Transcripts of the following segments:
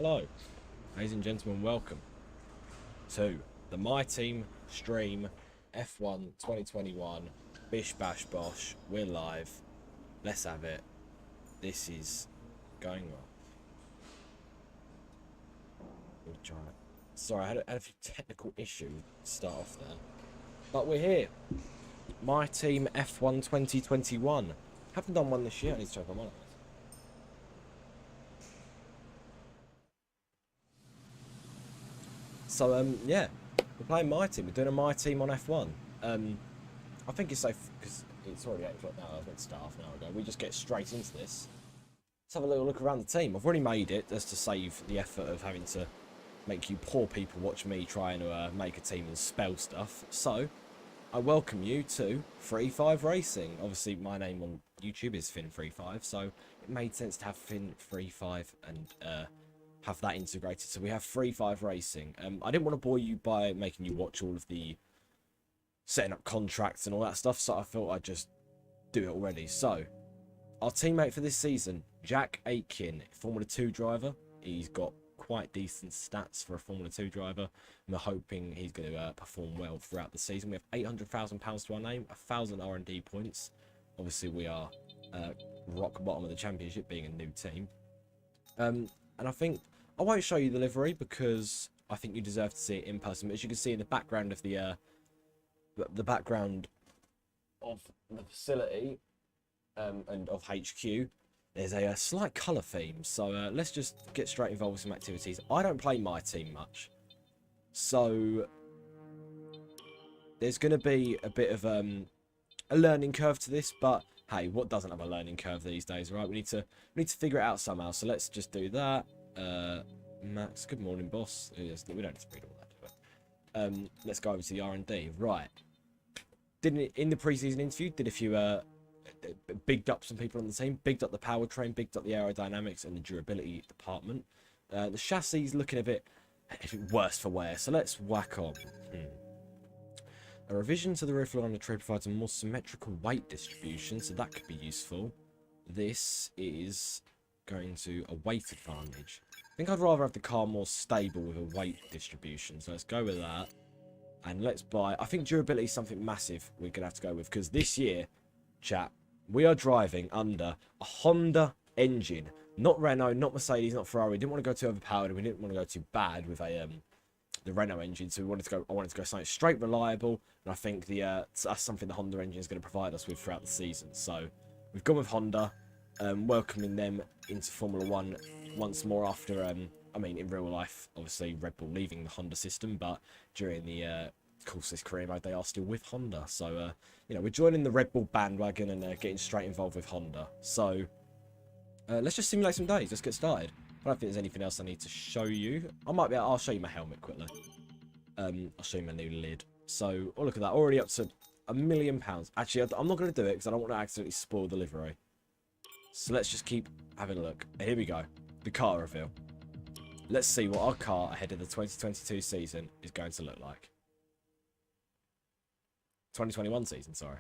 Hello, ladies and gentlemen, welcome to the My Team stream F1 2021. Bish Bash Bosh, we're live. Let's have it. This is going well. We'll try it. Sorry, I had a few technical issues to start off there. But we're here. My Team F1 2021. Haven't done one this year, I need to check on one. So, yeah, we're playing My Team. We're doing a My Team on F1. I think it's safe because it's already 8 o'clock now. I was meant to start half an hour ago. We just get straight into this. Let's have a little look around the team. I've already made it just to save the effort of having to make you poor people watch me trying to make a team and spell stuff. So, I welcome you to Free5 Racing. Obviously, my name on YouTube is Finn35, so it made sense to have Finn35 and have that integrated. So we have Free5 Racing. I didn't want to bore you by making you watch all of the setting up contracts and all that stuff, so I thought I'd just do it already. So, our teammate for this season, Jack Aitken, Formula 2 driver. He's got quite decent stats for a Formula 2 driver, and we're hoping he's going to perform well throughout the season. We have £800,000 to our name, 1,000 R&D points. Obviously, we are rock bottom of the championship, being a new team. And I think I won't show you the livery because I think you deserve to see it in person. But as you can see in the background of the background of the facility and of HQ, there's a slight colour theme. So let's just get straight involved with some activities. I don't play My Team much, so there's going to be a bit of a learning curve to this. But hey, what doesn't have a learning curve these days, right? We need to figure it out somehow. So let's just do that. Max, good morning, boss. We don't need to read all that, do it. Let's go over to the R&D. Right. In the preseason interview, did a few bigged up some people on the team, bigged up the powertrain, bigged up the aerodynamics and the durability department. The chassis is looking a bit worse for wear, so let's whack on. A revision to the rear floor on the tray provides a more symmetrical weight distribution, so that could be useful. This is going to a weight advantage. I think I'd rather have the car more stable with a weight distribution, so let's go with that. And let's buy... I think durability is something massive we're going to have to go with, because this year, chat, we are driving under a Honda engine. Not Renault, not Mercedes, not Ferrari. We didn't want to go too overpowered. We didn't want to go too bad with the Renault engine, so I wanted to go something straight, reliable, and I think that's something the Honda engine is going to provide us with throughout the season. So we've gone with Honda, welcoming them into Formula 1 once more after, I mean, in real life, obviously Red Bull leaving the Honda system, but during the course this career mode, they are still with Honda. So, you know, we're joining the Red Bull bandwagon and getting straight involved with Honda. So, let's just simulate some days. Let's get started. I don't think there's anything else I need to show you. I'll show you my helmet quickly. I'll show you my new lid. So, oh, look at that. Already up to £1 million. Actually, I'm not going to do it because I don't want to accidentally spoil the livery. So, let's just keep having a look. Here we go. The car reveal. Let's see what our car ahead of the 2022 season is going to look like. 2021 season, sorry.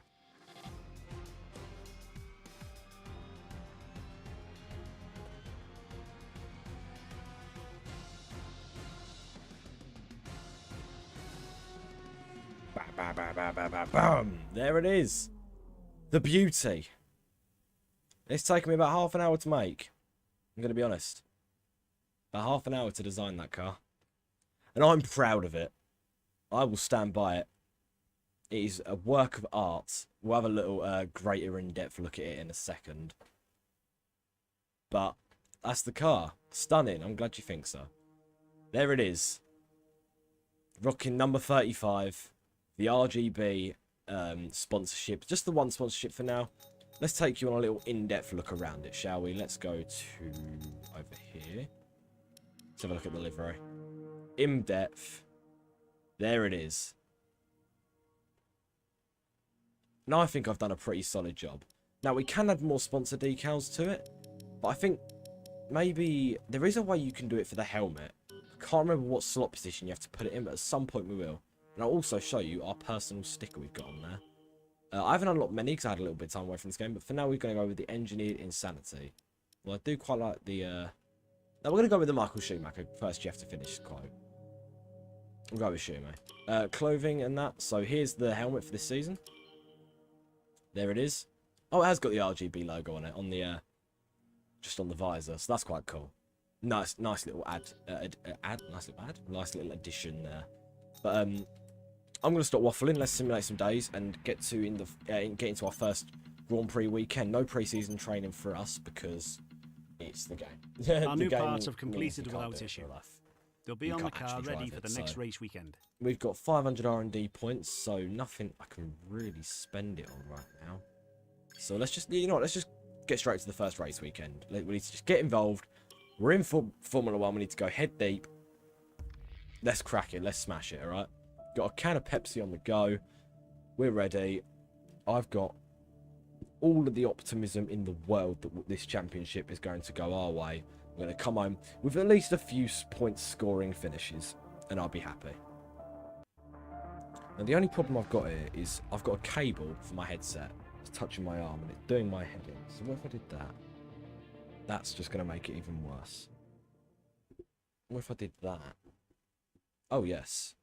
Bam! There it is. The beauty. It's taken me about half an hour to make. I'm going to be honest. About half an hour to design that car. And I'm proud of it. I will stand by it. It is a work of art. We'll have a little greater in-depth look at it in a second. But that's the car. Stunning. I'm glad you think so. There it is. Rocking number 35. The RGB sponsorship. Just the one sponsorship for now. Let's take you on a little in-depth look around it, shall we? Let's go to over here. Let's have a look at the livery. In-depth. There it is. Now I think I've done a pretty solid job. Now we can add more sponsor decals to it, but I think maybe there is a way you can do it for the helmet. I can't remember what slot position you have to put it in, but at some point we will. And I'll also show you our personal sticker we've got on there. I haven't unlocked many because I had a little bit of time away from this game, but for now we're going to go with the Engineered Insanity. Well, I do quite like the Now we're going to go with the Michael Schumacher. First, you have to finish quote. We'll go with Schumacher. Clothing and that. So here's the helmet for this season. There it is. Oh, it has got the RGB logo on it, on the just on the visor. So that's quite cool. Nice little nice little addition there. But I'm gonna stop waffling. Let's simulate some days and get into our first Grand Prix weekend. No pre-season training for us because it's the game. Our new parts have completed without issue. They'll be on the car ready for the next race weekend. We've got 500 R&D points, so nothing I can really spend it on right now. So let's just, you know what, let's just get straight to the first race weekend. We need to just get involved. We're in Formula 1. We need to go head deep. Let's crack it. Let's smash it, all right? Got a can of Pepsi on the go. We're ready. I've got all of the optimism in the world that this championship is going to go our way. We're going to come home with at least a few points scoring finishes, and I'll be happy. Now, the only problem I've got here is I've got a cable for my headset. It's touching my arm, and it's doing my head in. So what if I did that? That's just going to make it even worse. What if I did that? Oh, yes.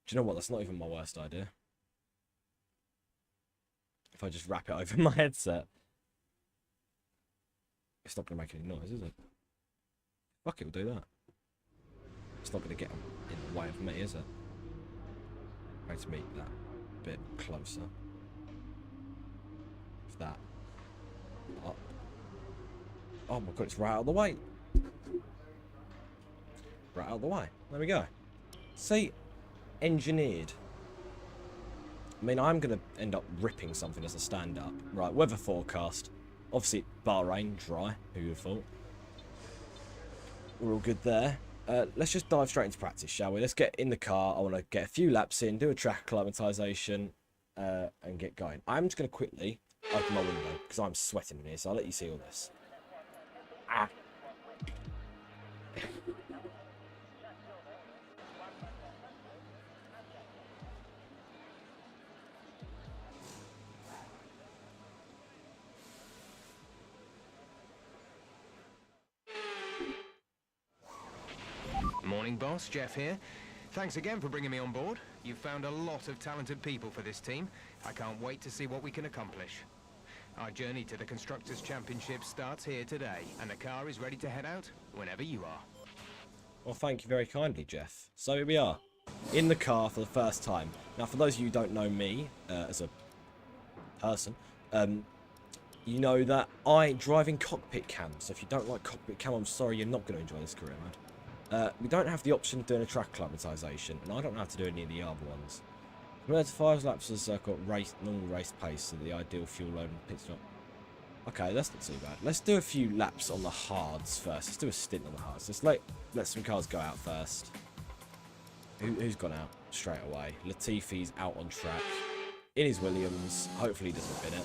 Do you know what? That's not even my worst idea. If I just wrap it over my headset. It's not going to make any noise, is it? Fuck it, we'll do that. It's not going to get in the way of me, is it? I'm going to meet that a bit closer. If that up. Oh my god, it's right out of the way. Right out of the way. There we go. See, engineered. I mean, I'm going to end up ripping something as a stand-up. Right, weather forecast. Obviously, Bahrain, dry. Who would have thought? We're all good there. Let's just dive straight into practice, shall we? Let's get in the car. I want to get a few laps in, do a track acclimatization, and get going. I'm just going to quickly open my window because I'm sweating in here, so I'll let you see all this. Ah. Morning, boss. Jeff here. Thanks again for bringing me on board. You've found a lot of talented people for this team. I can't wait to see what we can accomplish. Our journey to the Constructors' Championship starts here today, and the car is ready to head out whenever you are. Well, thank you very kindly, Jeff. So here we are, in the car for the first time. Now, for those of you who don't know me as a person, you know that I drive in cockpit cam. So if you don't like cockpit cam, I'm sorry, you're not going to enjoy this career mode. We don't have the option of doing a track acclimatization, and I don't know how to do any of the other ones. Compared to 5 laps of the circuit, normal race pace, so the ideal fuel load and pit stop. Okay, that's not too bad. Let's do a few laps on the hards first. Let's do a stint on the hards. Let's let some cars go out first. Who's gone out straight away? Latifi's out on track. In his Williams. Hopefully he doesn't bin it.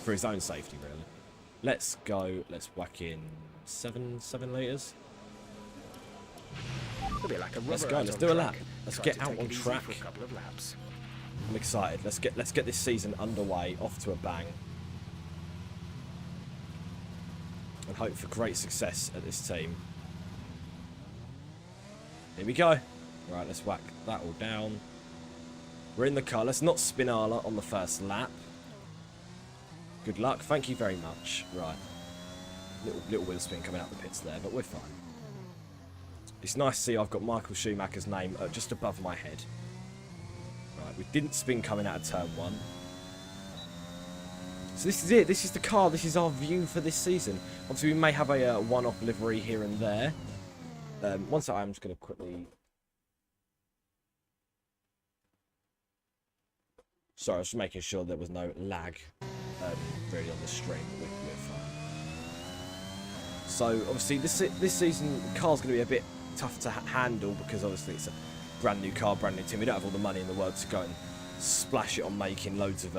For his own safety, really. Let's go. Let's whack in 7 litres. Let's go. Let's do a lap. Let's get out on track. I'm excited. Let's get this season underway, off to a bang, and hope for great success at this team. Here we go. Right, let's whack that all down. We're in the car. Let's not spinala on the first lap. Good luck. Thank you very much. Right, little wheel spin coming out the pits there, but we're fine. It's nice to see I've got Michael Schumacher's name just above my head. Right, we didn't spin coming out of turn 1. So this is it. This is the car. This is our view for this season. Obviously, we may have a one-off livery here and there. Once I'm just going to quickly... Sorry, I was just making sure there was no lag really on the stream. We're fine. So, obviously, this season, the car's going to be a bit tough to handle because obviously it's a brand new car, brand new team. We don't have all the money in the world to go and splash it on making loads of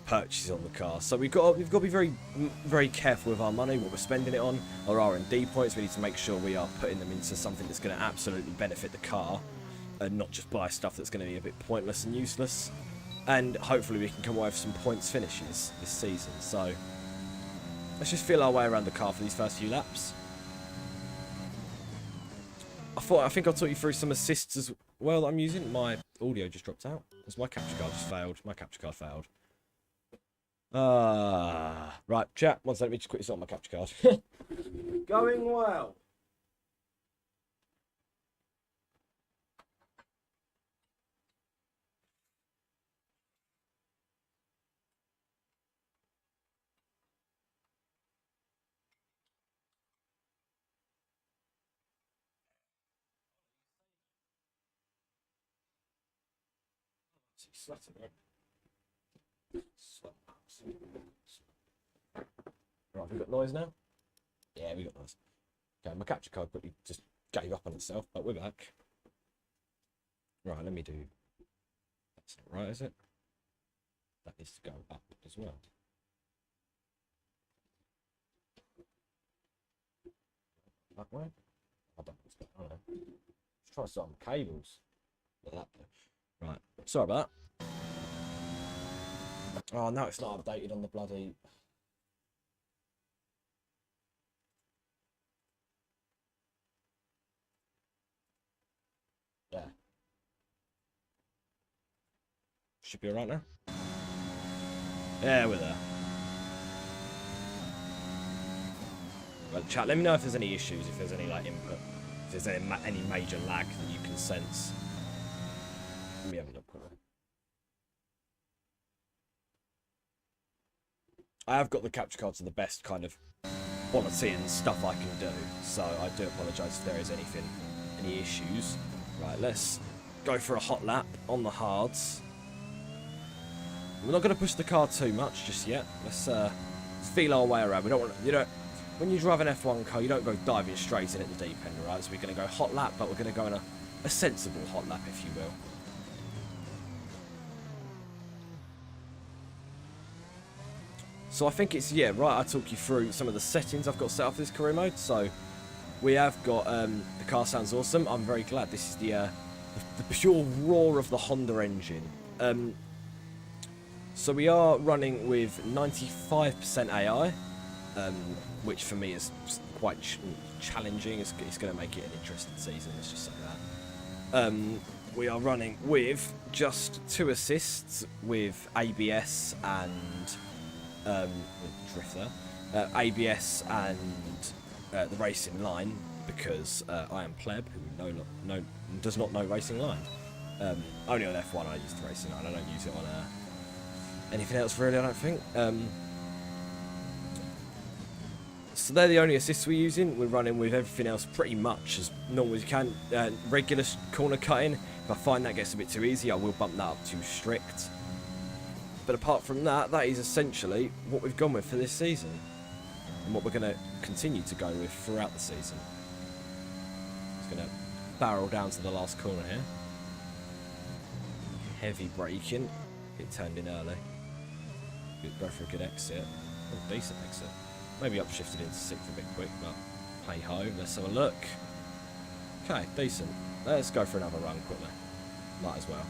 purchases on the car. So we've got to be very careful with our money, what we're spending it on. Our R&D points, we need to make sure we are putting them into something that's going to absolutely benefit the car and not just buy stuff that's going to be a bit pointless and useless. And hopefully we can come away with some points finishes this season. So Let's just feel our way around the car for these first few laps. I think I'll talk you through some assists as well that I'm using. My audio just dropped out because my capture card just failed. My capture card failed. Right, chat. One second, let me just quickly sort my capture card. Going well. Sweating, right? Right, we got noise now? Yeah, we got noise. Okay, my capture card quickly just gave up on itself, but we're back. Right, let me do... That's not right, is it? That needs to go up as well. That way? I don't know. Let's try some cables. Like that though. Right, sorry about that. Oh, no, it's not updated on the bloody... Yeah. Should be alright now. Yeah, we're there. Well, chat, let me know if there's any issues, if there's any like input, if there's any major lag that you can sense. Let me have a look. I have got the capture card to the best kind of quality and stuff I can do, so I do apologise if there is any issues. Right, let's go for a hot lap on the hards. We're not going to push the car too much just yet. Let's feel our way around. We don't want, when you drive an F1 car, you don't go diving straight in at the deep end, right? So we're going to go hot lap, but we're going to go in a sensible hot lap, if you will. So I think it's, yeah, right, I talk you through some of the settings I've got set up for this career mode. So we have got, the car sounds awesome. I'm very glad. This is the pure roar of the Honda engine. So we are running with 95% AI, which for me is quite challenging. It's going to make it an interesting season, let's just say that. We are running with just 2 assists with ABS and... drifter, ABS and the racing line, because I am pleb who does not know racing line. Only on F1 I use the racing line. I don't use it on anything else really, I don't think. So they're the only assists we're using. We're running with everything else pretty much as normal as you can. Regular corner cutting, if I find that gets a bit too easy, I will bump that up too strict. But apart from that, that is essentially what we've gone with for this season. And what we're going to continue to go with throughout the season. Just going to barrel down to the last corner here. Heavy braking. Get turned in early. Go for a good exit. Oh, decent exit. Maybe upshifted into 6th a bit quick, but hey ho, let's have a look. Okay, decent. Let's go for another run quickly. Might as well.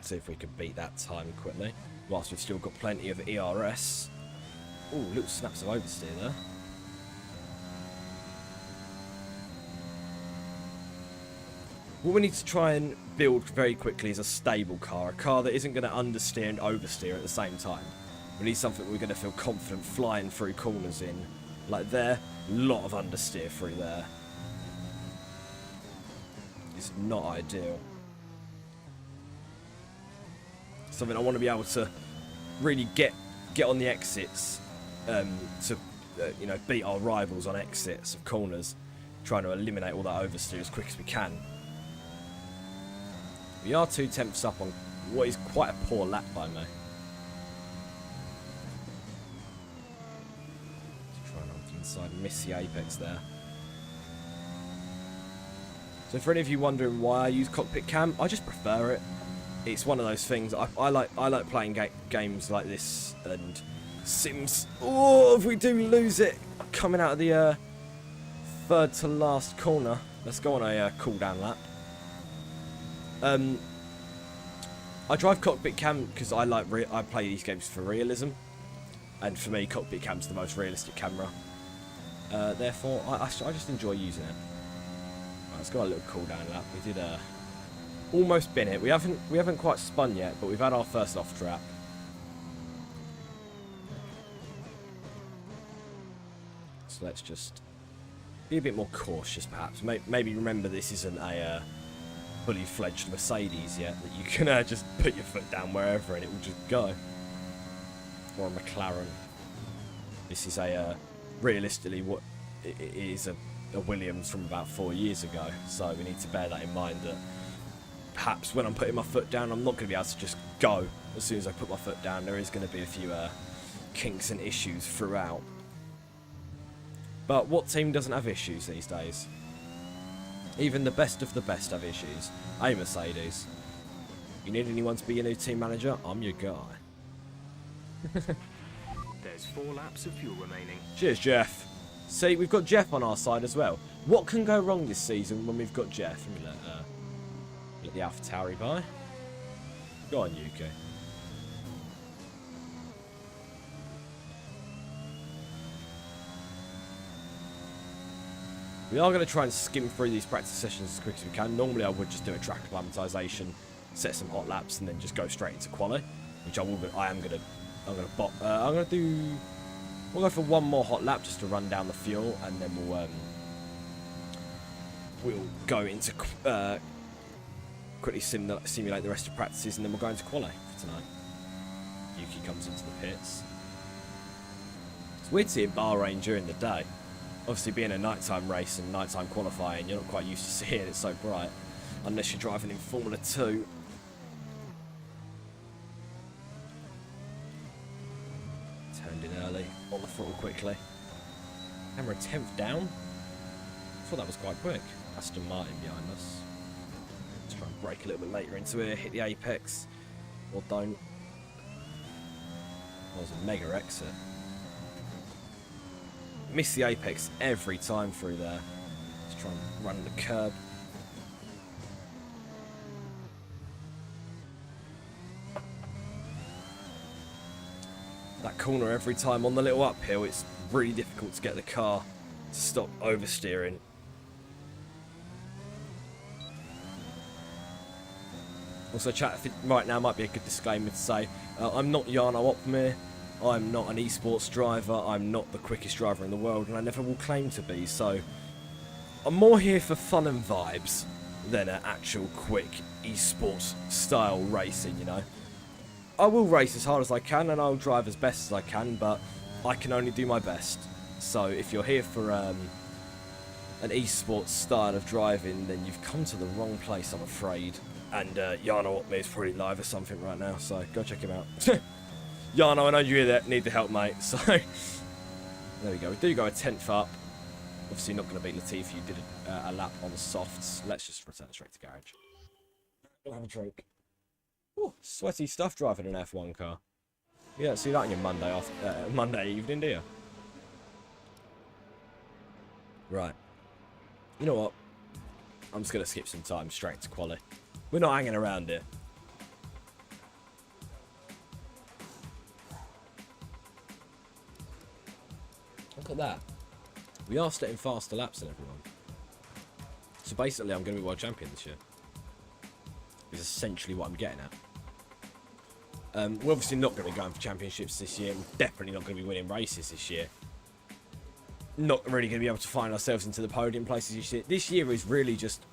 See if we can beat that time quickly, whilst we've still got plenty of ERS. Ooh, little snaps of oversteer there. What we need to try and build very quickly is a stable car, a car that isn't going to understeer and oversteer at the same time. We need something we're going to feel confident flying through corners in. Like there, a lot of understeer through there. It's not ideal. Something I want to be able to really get on the exits to beat our rivals on exits of corners, trying to eliminate all that oversteer as quick as we can. We are 2/10 up on what is quite a poor lap by me. Trying on the inside and miss the apex there. So for any of you wondering why I use cockpit cam, I just prefer it. It's one of those things. I like playing games like this and Sims. Oh, if we do lose it coming out of the 3rd to last corner, let's go on a cool down lap. I drive cockpit cam because I play these games for realism, and for me, cockpit cam's the most realistic camera. Therefore, I just enjoy using it. Right, let's go a little cooldown lap. We did almost bin it. We haven't quite spun yet, but we've had our first off trap. So let's just be a bit more cautious, perhaps. Maybe remember this isn't a fully fledged Mercedes yet, that you can just put your foot down wherever and it will just go. Or a McLaren. This is realistically what it is a Williams from about 4 years ago, so we need to bear that in mind, that perhaps when I'm putting my foot down, I'm not going to be able to just go as soon as I put my foot down. There is going to be a few kinks and issues throughout. But what team doesn't have issues these days? Even the best of the best have issues. Hey Mercedes, you need anyone to be your new team manager? I'm your guy. There's 4 laps of fuel remaining. Cheers, Jeff. See, we've got Jeff on our side as well. What can go wrong this season when we've got Jeff? Let me let the AlphaTauri by. Go on, Yuki. We are going to try and skim through these practice sessions as quick as we can. Normally I would just do a track acclimatization, set some hot laps, and then just go straight into quali, which we'll go for one more hot lap just to run down the fuel, and then we'll go into quickly simulate the rest of practices, and then we'll go into quali for tonight. Yuki comes into the pits. It's weird seeing Bahrain during the day. Obviously, being a nighttime race and nighttime qualifying, you're not quite used to seeing it so bright, unless you're driving in Formula 2. Turned in early, on the throttle quickly. And we're a 10th down. I thought that was quite quick. Aston Martin behind us. Let's try and brake a little bit later into here, hit the apex, or don't. That was a mega exit. Miss the apex every time through there. Let's try and run the curb. That corner every time on the little uphill, it's really difficult to get the car to stop oversteering. Also, chat, I think right now might be a good disclaimer to say, I'm not Jarno Opmeer. I'm not an esports driver, I'm not the quickest driver in the world, and I never will claim to be, so I'm more here for fun and vibes than an actual quick esports style racing, you know. I will race as hard as I can and I'll drive as best as I can, but I can only do my best. So if you're here for an esports style of driving, then you've come to the wrong place, I'm afraid. And Jarno Opmeer is probably live or something right now, so go check him out. Jarno, I know you're there, need the help, mate. So, there we go. We do go a 10th up. Obviously not going to beat Latifi, who did a lap on the softs. Let's just return straight to garage. We'll have a drink. Ooh, sweaty stuff driving an F1 car. You don't see that on your Monday evening, do you? Right. You know what? I'm just going to skip some time straight to quali. We're not hanging around here. Look at that. We are setting faster laps than everyone. So basically, I'm going to be world champion this year. Is essentially what I'm getting at. We're obviously not going to be going for championships this year. We're definitely not going to be winning races this year. Not really going to be able to find ourselves into the podium places this year. This year is really just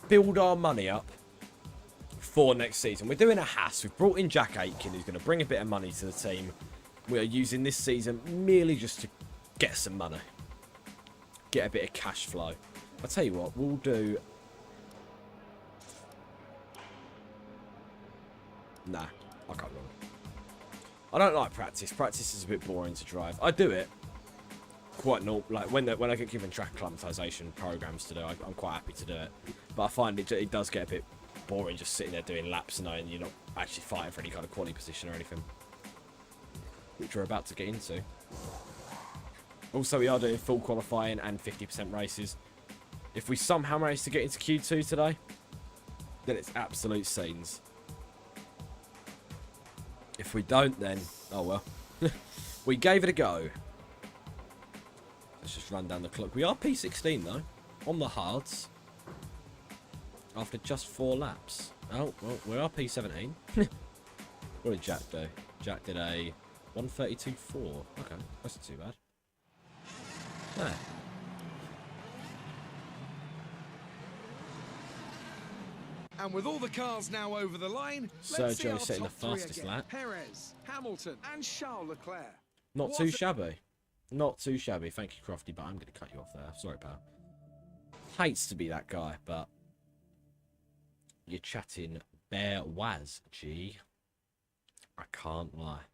build our money up for next season. We're doing a Haas. We've brought in Jack Aitken, who's going to bring a bit of money to the team. We are using this season merely just to get some money. Get a bit of cash flow. I'll tell you what, we'll do... Nah, I can't run. I don't like practice. Practice is a bit boring to drive. I do it. Quite normal. Like when I get given track acclimatization programs to do, I'm quite happy to do it. But I find it does get a bit boring just sitting there doing laps and knowing you're not actually fighting for any kind of quality position or anything. Which we're about to get into. Also, we are doing full qualifying and 50% races. If we somehow manage to get into Q2 today, then it's absolute scenes. If we don't, then... Oh, well. We gave it a go. Let's just run down the clock. We are P16, though. On the hards. After just 4 laps. Oh, well, we are P17. What did Jack do? Jack did a 132.4. Okay, that's not too bad. There. And with all the cars now over the line, let's see Sergio our setting the top three fastest again. lap. Perez, Hamilton, and Charles Leclerc. Not What too a- shabby. Not too shabby. Thank you, Crofty, but I'm going to cut you off there. Sorry, pal. Hates to be that guy, but... You're chatting bare waz, G. I can't lie.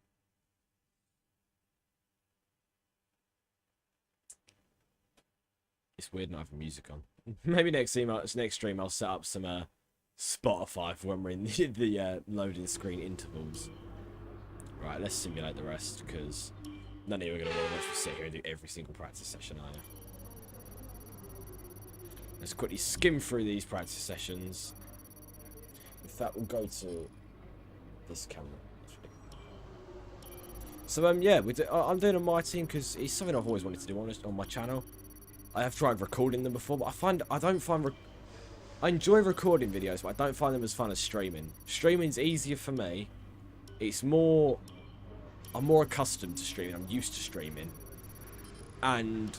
It's weird not having music on. Maybe next stream I'll set up some Spotify for when we're in the loading screen intervals. Right, let's simulate the rest, because none of you are going to want to watch me sit here and do every single practice session, are you? Let's quickly skim through these practice sessions. In fact, we'll go to this camera. So, yeah, I'm doing on my team because it's something I've always wanted to do on my channel. I have tried recording them before, but I enjoy recording videos, but I don't find them as fun as streaming. Streaming's easier for me. I'm more accustomed to streaming. I'm used to streaming. And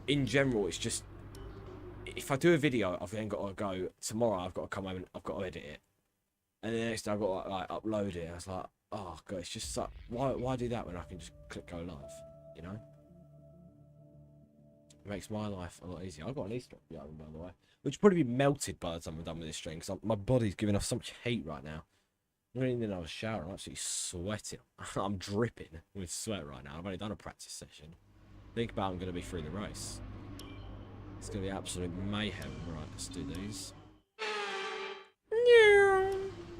in general, it's just, if I do a video, I've then got to go, tomorrow I've got to come home and I've got to edit it. And the next day I've got to like upload it. I was like, oh god, it's just like, why do that when I can just click go live, you know? It makes my life a lot easier. I've got an Easter egg oven, by the way, which will probably be melted by the time I'm done with this stream, because my body's giving off so much heat right now. I don't even need another shower. I'm absolutely sweating. I'm dripping with sweat right now. I've only done a practice session. Think about I'm going to be through the race. It's going to be absolute mayhem. Right, let's do these.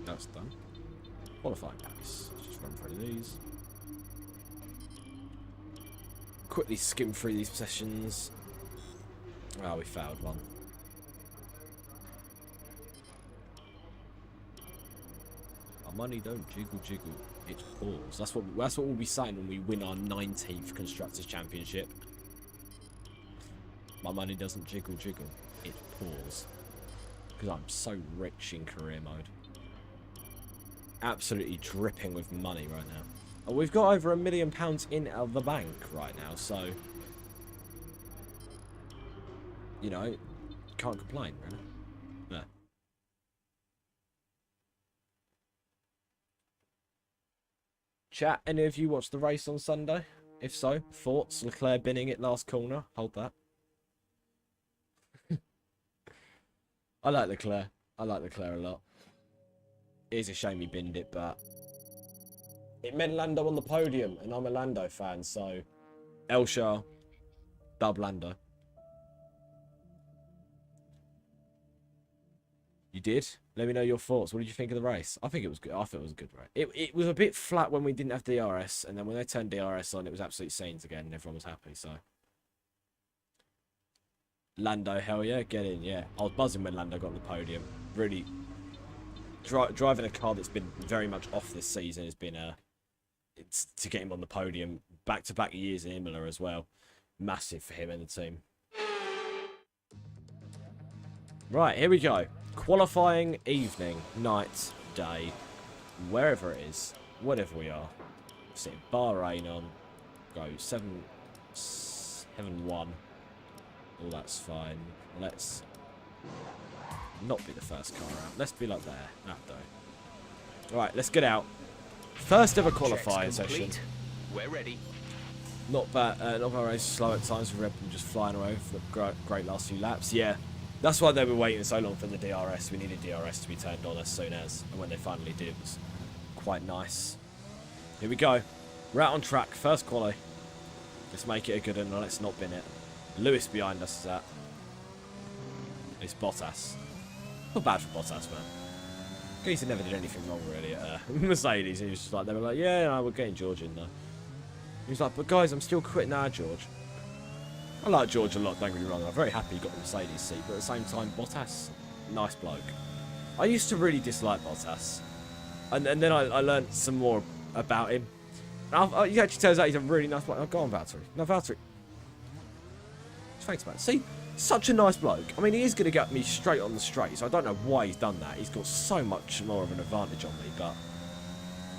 That's done. Qualifying pace. Let's just run through these. Quickly skim through these sessions. Oh, we failed one. Our money don't jiggle jiggle, it pours. That's what we'll be saying when we win our 19th Constructors' Championship. My money doesn't jiggle jiggle, it pours. Because I'm so rich in career mode. Absolutely dripping with money right now. And we've got over £1 million in the bank right now, so... You know, can't complain, really. No. Chat, any of you watched the race on Sunday? If so, thoughts? Leclerc binning it last corner. Hold that. I like Leclerc. I like Leclerc a lot. It is a shame he binned it, but... It meant Lando on the podium, and I'm a Lando fan, so... Elsha, dub Lando. You did? Let me know your thoughts. What did you think of the race? I think it was good. I thought it was a good race. It was a bit flat when we didn't have DRS, and then when they turned DRS on, it was absolute scenes again, and everyone was happy, so... Lando, hell yeah, get in, yeah. I was buzzing when Lando got on the podium. Really... driving a car that's been very much off this season has been it's to get him on the podium back-to-back years in Imola as well. Massive for him and the team. Right, here we go. Qualifying evening, night, day, wherever it is, whatever we are. Set Bahrain on. Go 7-1. All that's fine. Let's not be the first car out. Let's be like there. That'll do. Right, let's get out. First ever qualifying session. We're ready. Not bad. Not very slow at times with Red Bull just flying away for the great last few laps. Yeah, that's why they were waiting so long for the DRS. We needed DRS to be turned on as soon as, and when they finally did, it was quite nice. Here we go. We're out on track. First quali. Let's make it a good one. Let's not bin it. Lewis behind us is that. It's Bottas. Not bad for Bottas, man. He never did anything wrong really at Mercedes. He was just like, they were like, yeah, no, we're getting George in though. He was like, but guys, I'm still quitting now, George. I like George a lot, don't get me wrong. I'm very happy he got the Mercedes seat, but at the same time, Bottas, nice bloke. I used to really dislike Bottas. And then I learned some more about him. He actually turns out he's a really nice bloke. Oh, go on, Valtteri. No, Valtteri. Thanks, man. See, such a nice bloke. I mean, he is going to get me straight on the straight, so I don't know why he's done that. He's got so much more of an advantage on me, but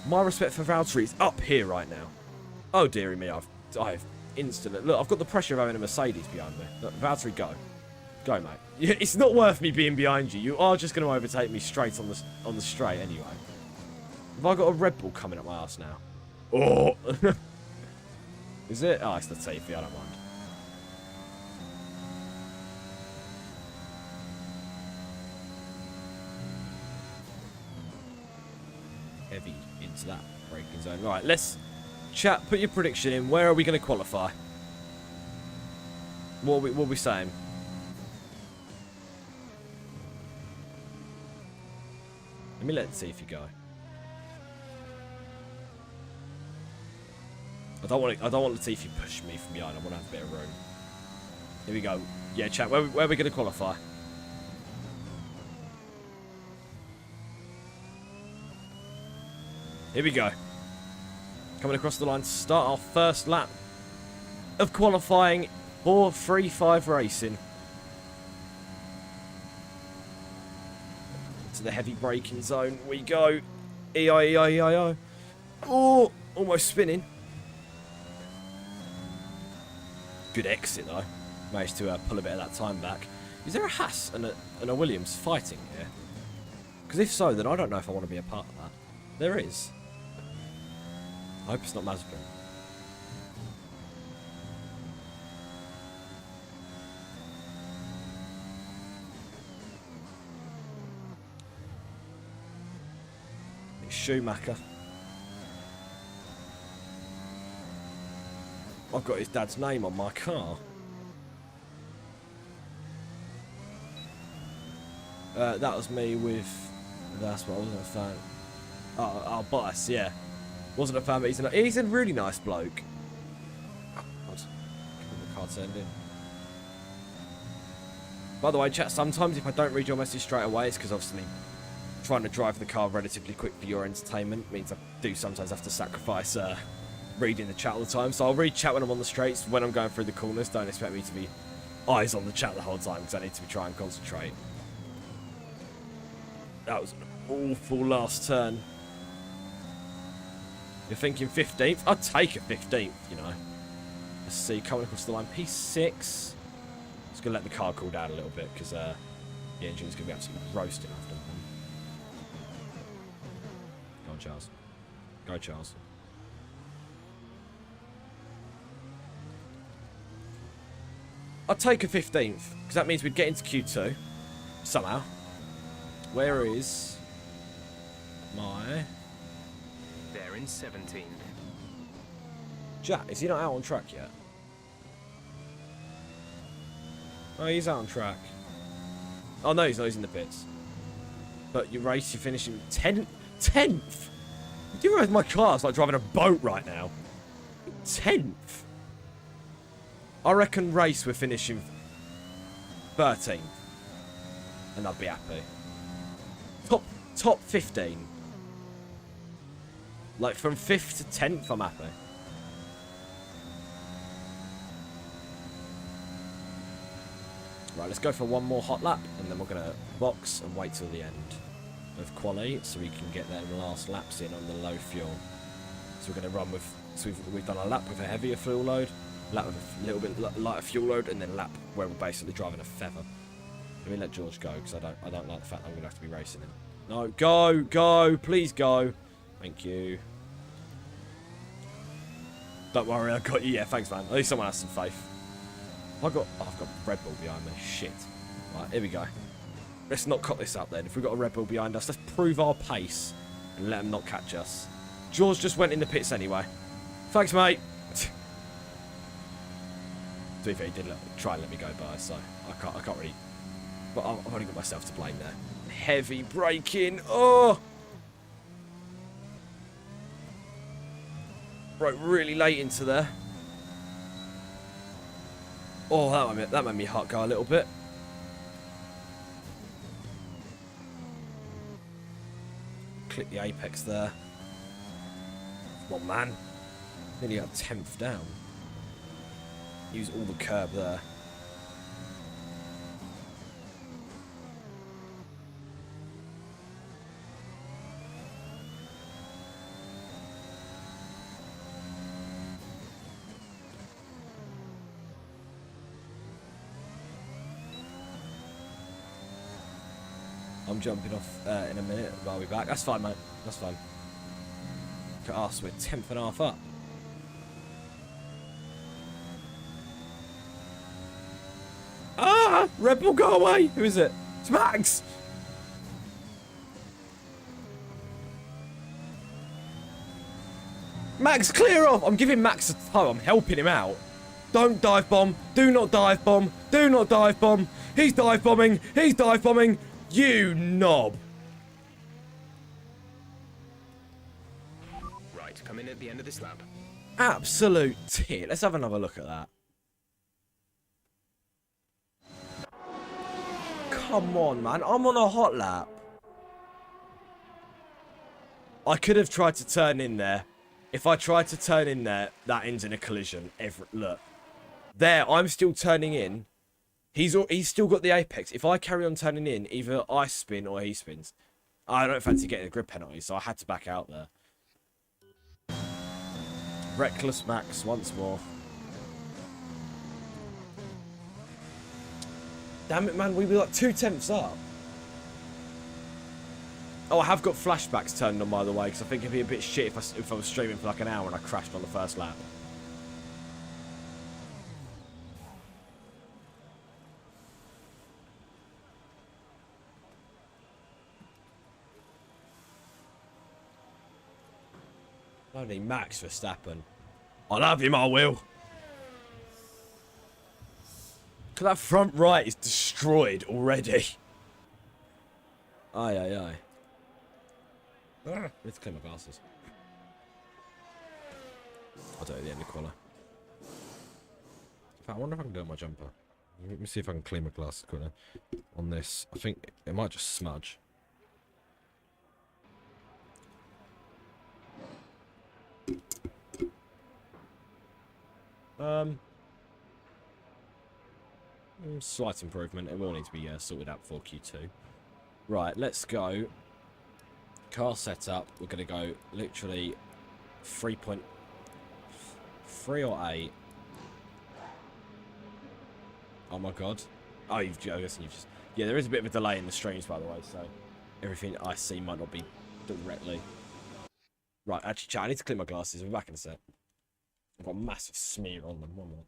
my respect for Valtteri is up here right now. Oh, dearie me, I've instantly... Look, I've got the pressure of having a Mercedes behind me. Look, Valtteri, go. Go, mate. It's not worth me being behind you. You are just going to overtake me straight on the straight anyway. Have I got a Red Bull coming up my ass now? Oh! Is it? Oh, it's the Latifi, I don't mind. Heavy into that braking zone. Right, let's chat. Put your prediction in. Where are we going to qualify? What are we saying? Let me let Latifi go. I don't want Latifi pushing me from behind. I want to have a bit of room. Here we go. Yeah, chat. Where are we going to qualify? Here we go. Coming across the line to start our first lap of qualifying for 3-5 racing. To the heavy braking zone we go. E-I-E-I-E-I-O. Oh, almost spinning. Good exit though. Managed to pull a bit of that time back. Is there a Haas and a Williams fighting here? Because if so, then I don't know if I want to be a part of that. There is. I hope it's not Mazepin. It's Schumacher. I've got his dad's name on my car. That was me with... That's what I wasn't a fan. Oh, Bottas, yeah. Wasn't a fan, but he's a really nice bloke. God. The car turned in. By the way, chat, sometimes if I don't read your message straight away, it's because obviously trying to drive the car relatively quick for your entertainment means I do sometimes have to sacrifice reading the chat all the time. So I'll read chat when I'm on the straights. When I'm going through the corners, don't expect me to be eyes on the chat the whole time because I need to be trying to concentrate. That was an awful last turn. You're thinking 15th? I'd take a 15th, you know. Let's see, coming across the line, P6. Just going to let the car cool down a little bit because the engine's going to be absolutely roasting after them. Go on, Charles. Go, Charles. I'd take a 15th because that means we'd get into Q2 somehow. Where is my... They're in 17th. Jack, is he not out on track yet? Oh, he's out on track. Oh, no, he's not. He's in the pits. But your race, you're finishing 10th? 10th? Do you realise my car's like driving a boat right now? 10th? I reckon race we're finishing 13th. And I'd be happy. Top 15. Like from 5th to 10th, I'm happy. Right, let's go for one more hot lap, and then we're going to box and wait till the end of quali, so we can get them last laps in on the low fuel. So we're going to run with, so we've done a lap with a heavier fuel load, lap with a little bit lighter fuel load, and then a lap where we're basically driving a feather. Let me let George go, because I don't like the fact that I'm going to have to be racing him. No, go, please go. Thank you. Don't worry, I got you. Yeah, thanks, man. At least someone has some faith. I've got Red Bull behind me. Shit. Right, here we go. Let's not cut this up then. If we've got a Red Bull behind us, let's prove our pace and let them not catch us. George just went in the pits anyway. Thanks, mate. To be fair, he did try and let me go by, so I can't really... But I've only got myself to blame there. Heavy braking. Oh! Right, really late into there. Oh, that made me heart go a little bit. Click the apex there. Come on, man. Nearly got 10th down. Use all the curb there. I'm jumping off in a minute, but I'll be back. That's fine, mate. That's fine. Look at us, we're 10th and a half up. Ah! Red Bull, go away! Who is it? It's Max! Max, clear off! I'm giving Max a toe. I'm helping him out. Don't dive bomb. Do not dive bomb. Do not dive bomb. He's dive bombing. He's dive bombing. You knob. Right, come in at the end of this lap. Absolute tit. Let's have another look at that. Come on, man. I'm on a hot lap. I could have tried to turn in there. If I tried to turn in there, that ends in a collision. Look. There, I'm still turning in. He's still got the apex. If I carry on turning in, either I spin or he spins. I don't fancy getting a grip penalty, so I had to back out there. Reckless Max once more. Damn it, man. We were like 2/10 up. Oh, I have got flashbacks turned on, by the way, because I think it'd be a bit shit if I was streaming for like an hour and I crashed on the first lap. Bloody Max Verstappen. I love him, I will. Look at that front right is destroyed already. Aye, aye, aye. I need to clean my glasses. I'll do it at the end of colour. In fact, I wonder if I can do it on my jumper. Let me see if I can clean my glasses quickly. On this, I think it might just smudge. Slight improvement. It will need to be sorted out before Q2. Right, let's go. Car setup. We're going to go literally 3.3 or 8. Oh my god. Oh, I guess you've just... Yeah, there is a bit of a delay in the streams, by the way, so everything I see might not be directly. Right, actually, chat, I need to clean my glasses. I'll be back in a sec. I've got a massive smear on them. 1 minute.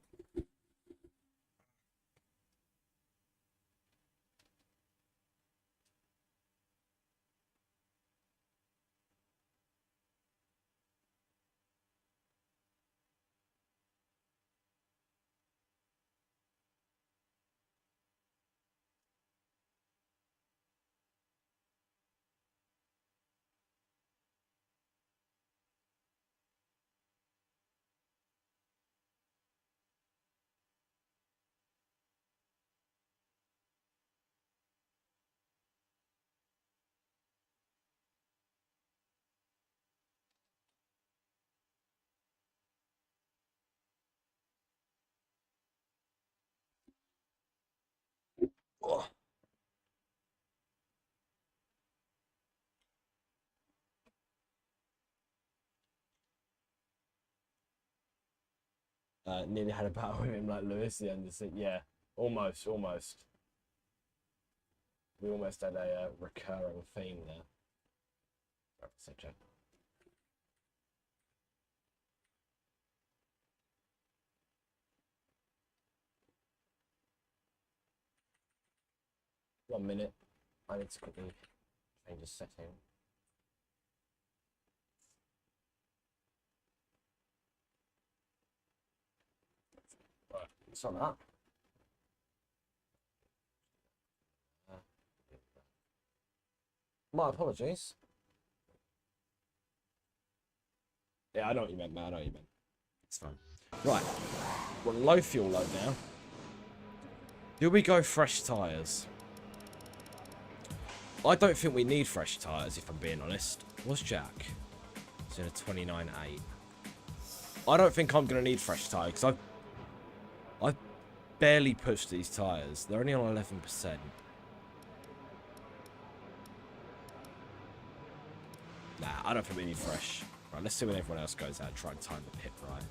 Oh. Nearly had a battle with him like Lewis. Yeah, almost. We almost had a recurring theme there. Such a... One minute. I need to quickly change the setting. Right, sorry about that. My apologies. Yeah, I know what you meant, man. I know what you meant. It's fine. Right. We're on low fuel load now. Do we go fresh tyres? I don't think we need fresh tyres, if I'm being honest. What's Jack? It's in a 29.8. I don't think I'm going to need fresh tyre because I've barely pushed these tyres. They're only on 11%. Nah, I don't think we need fresh. Right, let's see when everyone else goes out and try and time the pit right.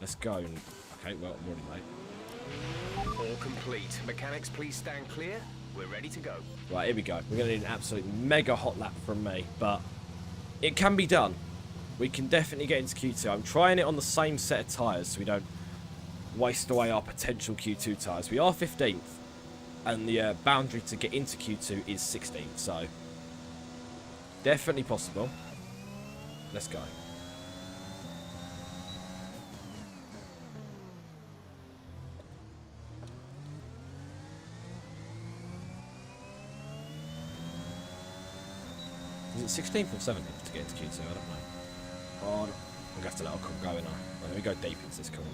Let's go and... Okay, well, I'm already late. All complete. Mechanics, please stand clear. We're ready to go. Right, here we go. We're going to need an absolute mega hot lap from me, but it can be done. We can definitely get into Q2. I'm trying it on the same set of tyres so we don't waste away our potential Q2 tyres. We are 15th, and the boundary to get into Q2 is 16th, so definitely possible. Let's go. Is it 16th or 17th to get into Q2? I don't know. Oh, I'm going to have to let our car go, ain't I? Let me go deep into this corner.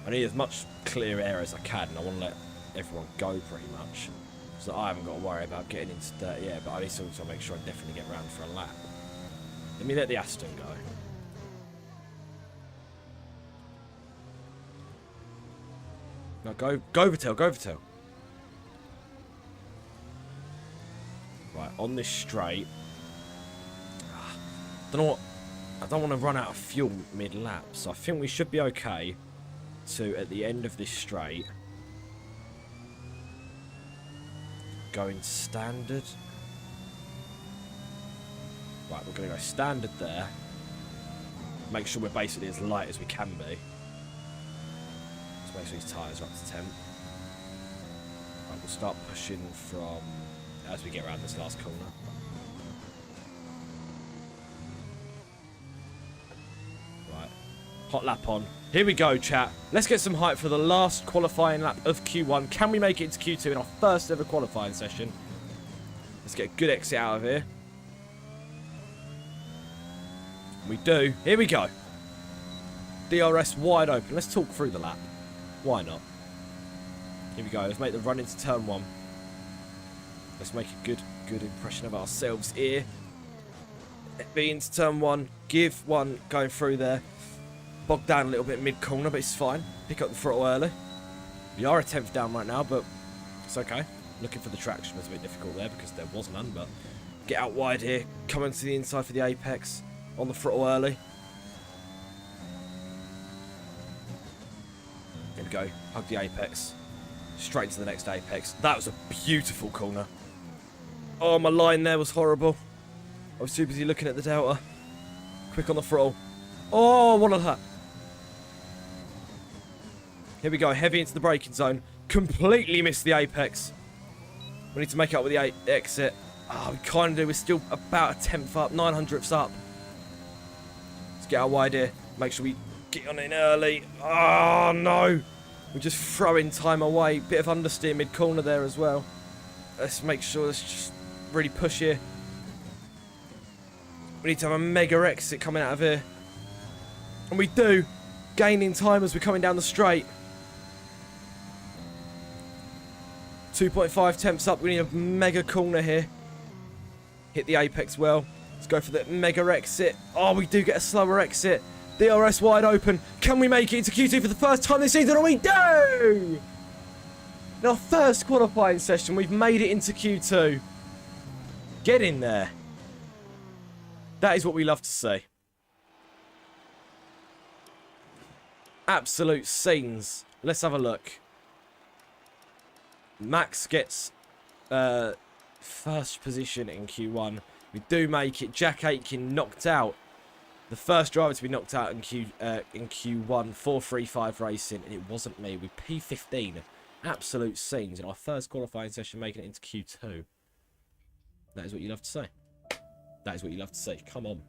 I need as much clear air as I can, and I want to let everyone go pretty much. So I haven't got to worry about getting into dirt yet, but I need to also make sure I definitely get round for a lap. Let me let the Aston go. No, go Vertel. Right, on this straight. Don't know what. I don't want to run out of fuel mid-lap, so I think we should be okay to, at the end of this straight, going standard. Right, we're going to go standard there. Make sure we're basically as light as we can be. Let's make sure these tyres are up to temp. Right, we'll start pushing from as we get around this last corner. Right, hot lap on. Here we go, chat. Let's get some hype for the last qualifying lap of Q1. Can we make it into Q2 in our first ever qualifying session? Let's get a good exit out of here. We do. Here we go. DRS wide open. Let's talk through the lap. Why not? Here we go. Let's make the run into turn 1. Let's make a good impression of ourselves here. Be into turn 1. Give one going through there. Bog down a little bit mid-corner, but it's fine. Pick up the throttle early. We are a 10th down right now, but it's okay. Looking for the traction was a bit difficult there because there was none, but get out wide here. Come into the inside for the apex. On the throttle early. There we go. Hug the apex. Straight to the next apex. That was a beautiful corner. Oh, my line there was horrible. I was too busy looking at the delta. Quick on the throttle. Oh, what a lap. Here we go. Heavy into the braking zone. Completely missed the apex. We need to make up with the exit. Oh, we kind of do. We're still about a 10th up. 900ths up. Let's get our wide here. Make sure we get on in early. Oh, no. We're just throwing time away. Bit of understeer mid-corner there as well. Let's make sure. Let's just really push here. We need to have a mega exit coming out of here. And we do. Gaining time as we're coming down the straight. 2.5 temps up. We need a mega corner here. Hit the apex well. Let's go for the mega exit. Oh, we do get a slower exit. DRS wide open. Can we make it into Q2 for the first time this season? And we do! In our first qualifying session, we've made it into Q2. Get in there. That is what we love to see. Absolute scenes. Let's have a look. Max gets first position in Q1. We do make it. Jack Aitken knocked out. The first driver to be knocked out in Q1, 435 Racing, and it wasn't me. We P15. Absolute scenes in our first qualifying session, making it into Q2. That is what you love to see. That is what you love to see. Come on.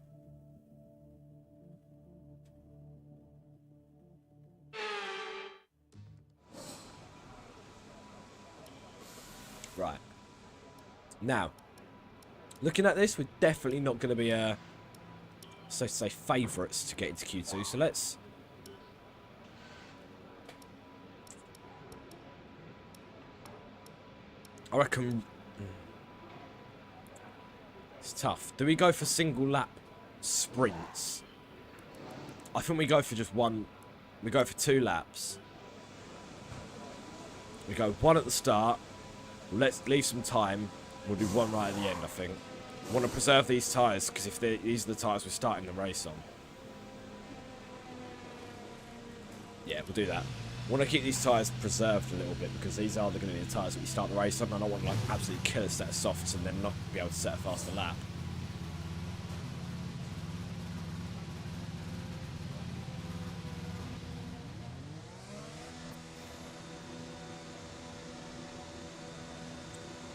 Right. Now, looking at this, we're definitely not going to be, so to say, favourites to get into Q2. So let's... I reckon... It's tough. Do we go for single lap sprints? I think we go for just one. We go for 2 laps. We go 1 at the start. Let's leave some time. We'll do 1 right at the end, I think. I want to preserve these tyres, because if these are the tyres we're starting the race on. Yeah, we'll do that. I want to keep these tyres preserved a little bit, because these are going to be the tyres that we start the race on. I don't want to like absolutely kill a set of softs and then not be able to set a faster lap.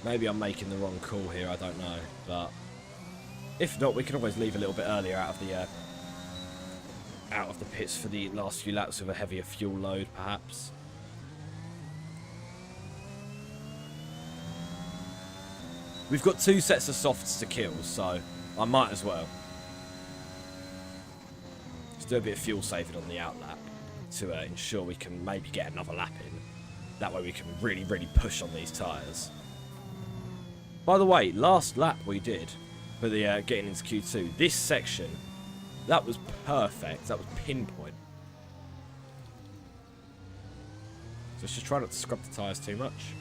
Maybe I'm making the wrong call here, I don't know. But if not, we can always leave a little bit earlier out of the pits for the last few laps with a heavier fuel load, perhaps. We've got 2 sets of softs to kill, so I might as well. Let's do a bit of fuel saving on the outlap to ensure we can maybe get another lap in. That way we can really, really push on these tyres. By the way, last lap we did for the getting into Q2, this section, that was perfect. That was pinpoint. So let's just try not to scrub the tyres too much.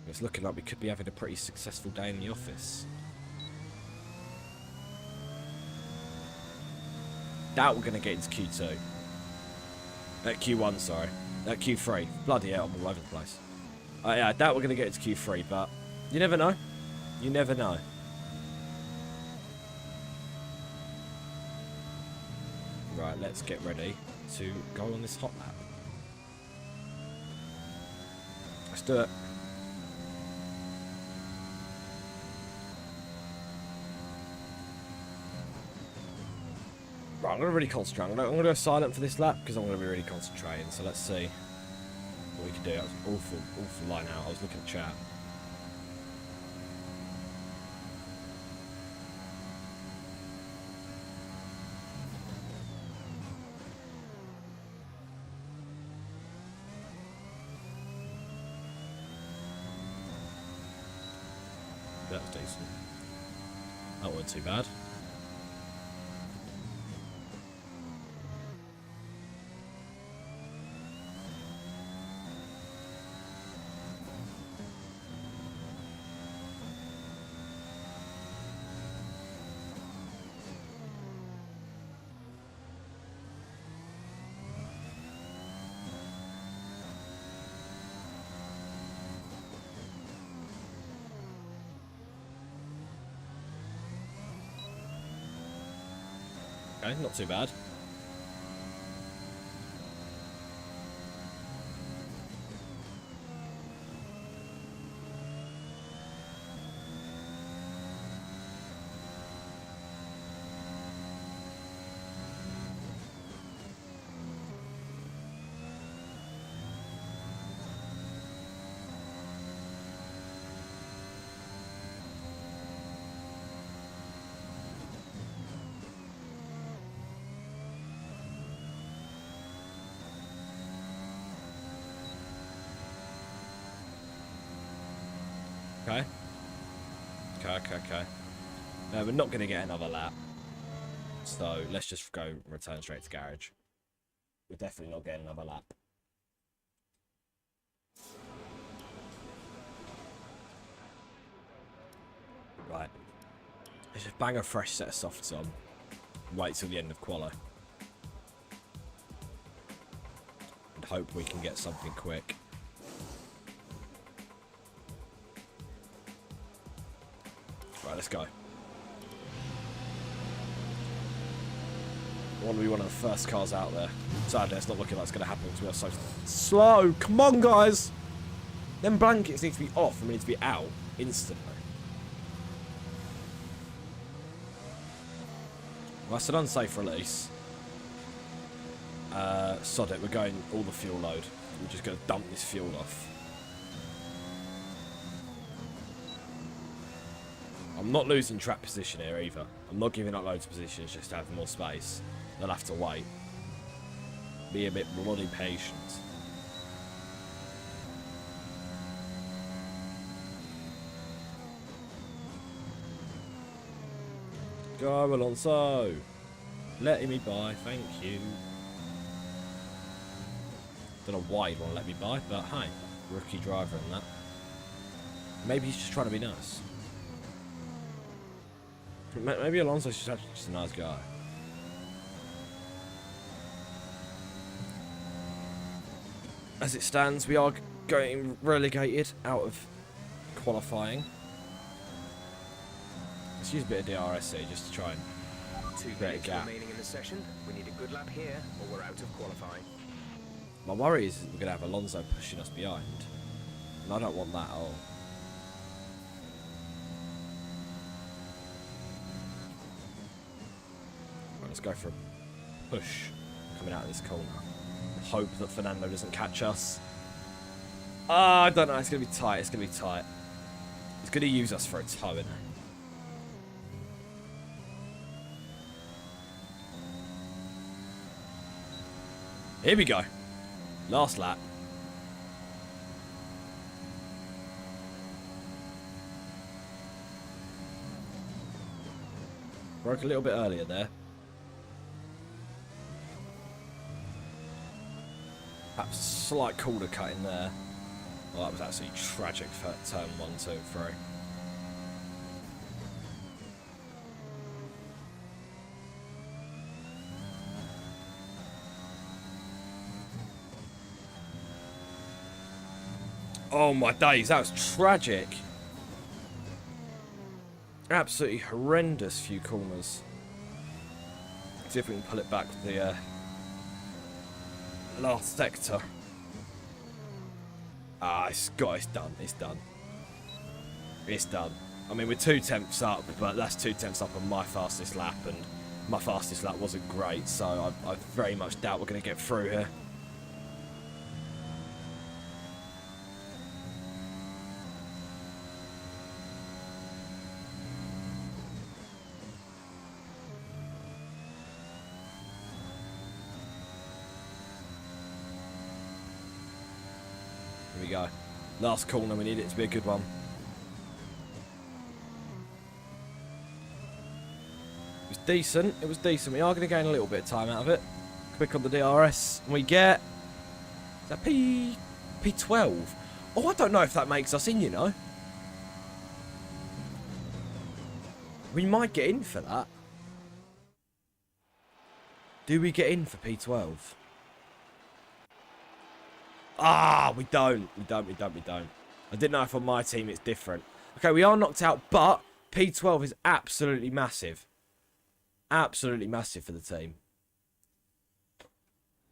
It's looking like we could be having a pretty successful day in the office. Doubt we're going to get into Q2. Q1, sorry. Q3. Bloody hell, I'm all over the place. Yeah, I doubt we're going to get into Q3, but you never know. You never know. Right, let's get ready to go on this hot lap. Let's do it. Right, I'm going to really concentrate. I'm going to go silent for this lap because I'm going to be really concentrating. So let's see what we can do. That was an awful line out. I was looking at chat. That was decent. That wasn't too bad. Okay, not too bad. Okay. Okay. No, we're not going to get another lap. So let's just go return straight to garage. We're definitely not getting another lap. Right. Let's just bang a fresh set of softs on. Wait till the end of quali. And hope we can get something quick. Right, let's go. I want to be one of the first cars out there. Sadly, it's not looking like it's going to happen because we are so slow. Come on, guys! Them blankets need to be off and we need to be out instantly. Well, that's an unsafe release. Sod it, we're going all the fuel load. We're just going to dump this fuel off. I'm not losing track position here either. I'm not giving up loads of positions just to have more space. They'll have to wait. Be a bit bloody patient. Go, Alonso. Letting me by, thank you. Don't know why you'd want to let me by, but hey, rookie driver and that. Maybe he's just trying to be nice. Maybe Alonso's just actually just a nice guy. As it stands, we are getting relegated out of qualifying. Let's use a bit of DRS here just to try and 2 create a minutes gap. remaining in the session. We need a good lap here, or we're out of qualifying. My worry is we're going to have Alonso pushing us behind. And I don't want that at all. Right, let's go for a push coming out of this corner. Hope that Fernando doesn't catch us. I don't know. It's going to be tight. It's going to be tight. He's going to use us for a tow, isn't he? Here we go. Last lap. Broke a little bit earlier there. Perhaps a slight corner cut in there. Well, that was absolutely tragic for turn 1, 2, 3. Oh my days, that was tragic. Absolutely horrendous few corners. See if we can pull it back with the last sector. Ah, it's done. It's done. It's done. I mean, we're 2 tenths up, but that's 2 tenths up on my fastest lap, and my fastest lap wasn't great, so I very much doubt we're going to get through here. Here we go. Last corner, we need it to be a good one. It was decent. It was decent. We are going to gain a little bit of time out of it. Quick on the DRS. And we get... Is that P12? Oh, I don't know if that makes us in, you know. We might get in for that. Do we get in for P12? Ah, we don't. We don't. I didn't know if on my team it's different. Okay, we are knocked out, but P12 is absolutely massive. Absolutely massive for the team.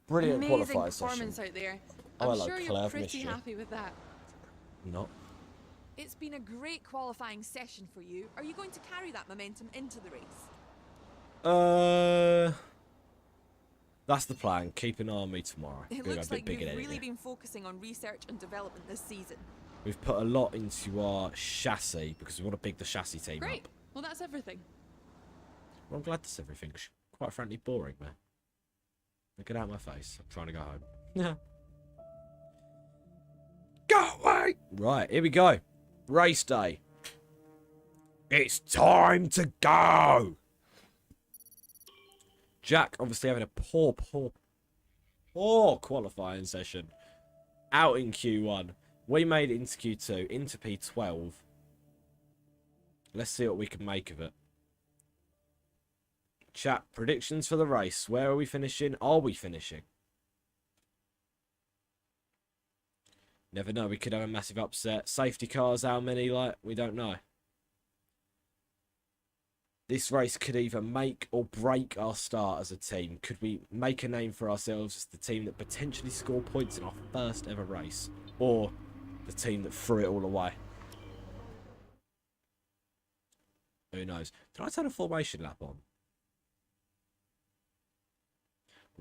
Brilliant Amazing qualifier performance session. out there. Oh, I'm hello, sure Claire, you're pretty missed you. happy with that. Not. It's been a great qualifying session for you. Are you going to carry that momentum into the race? That's the plan. Keep an eye on me tomorrow. It Gonna go a looks bit like bigger you've than really anything. been focusing on research and development this season. We've put a lot into our chassis because we want to big the chassis team Great. up. Well, that's everything. Well, I'm glad that's everything. Quite frankly, boring, man. Get out of my face. I'm trying to go home. Yeah. Go away! Right, here we go. Race day. It's time to go! Jack obviously having a poor qualifying session. Out in Q1. We made it into Q2, into P12. Let's see what we can make of it. Chat, predictions for the race. Where are we finishing? Are we finishing? Never know. We could have a massive upset. Safety cars, how many? Like, we don't know. This race could either make or break our start as a team. Could we make a name for ourselves as the team that potentially scored points in our first ever race? Or the team that threw it all away? Who knows? Did I turn a formation lap on?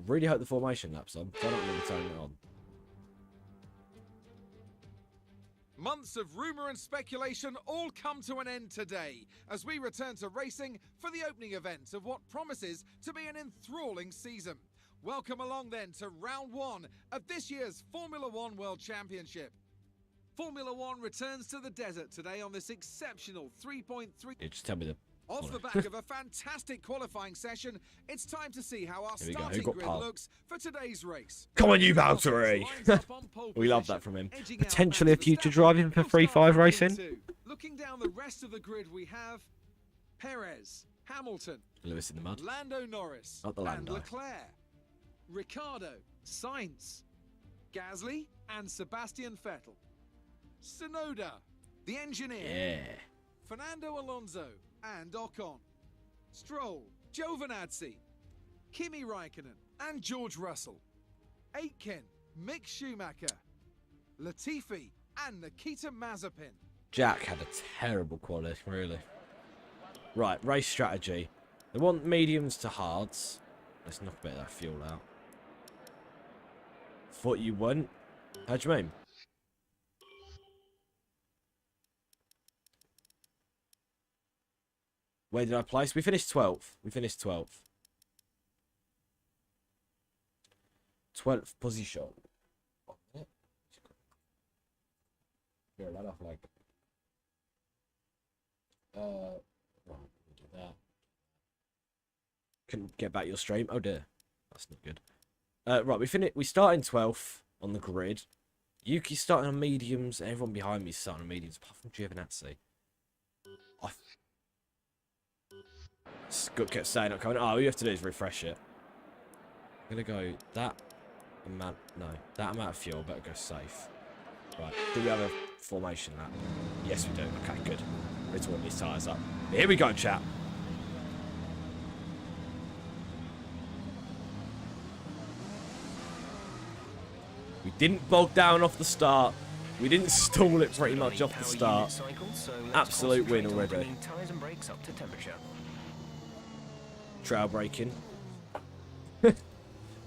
Really hope the formation lap's on. I don't really turn it on. Months of rumour and speculation all come to an end today as we return to racing for the opening event of what promises to be an enthralling season. Welcome along then to round 1 of this year's Formula One World Championship. Formula One returns to the desert today on this exceptional 3.3... Yeah, just tell me the Off the back of a fantastic qualifying session, it's time to see how our Here we go. Who starting got grid pole? looks for today's race. Come on, you Bottas Valtteri. lines up on pole We love position, that from him. edging out Potentially a Max future Verstappen, driving for who'll start 3-5 from racing. P2. Looking down the rest of the grid, we have Perez, Hamilton, Lewis in the mud. Lando Norris, Not the and Lando. Leclerc, Ricciardo, Sainz, Gasly, and Sebastian Vettel, Tsunoda, the engineer, Yeah. Fernando Alonso, and Ocon, Stroll, Giovinazzi, Kimi Raikkonen, and George Russell, Aitken, Mick Schumacher, Latifi, and Nikita Mazepin. Jack had a terrible quality, really. Right, race strategy. They want mediums to hards. Let's knock a bit of that fuel out. Thought you wouldn't. How do you mean? Where did I place? We finished 12th. We finished 12th. 12th position. Here, that off like. Right, we'll do that. Couldn't get back your stream. Oh dear, that's not good. Right, we start in 12th on the grid. Yuki's starting on mediums. Everyone behind me is starting on mediums, apart from Giovinazzi. Scott kept saying not coming. Oh, all you have to do is refresh it. I'm gonna go that amount. No, that amount of fuel. Better go safe. Right. Do we have a formation lap? Yes, we do. Okay, good. Let's warm these tyres up. Here we go, chat. We didn't bog down off the start. We didn't stall it pretty much off the start. Absolute win already. Tires and brakes up to temperature. Trail braking.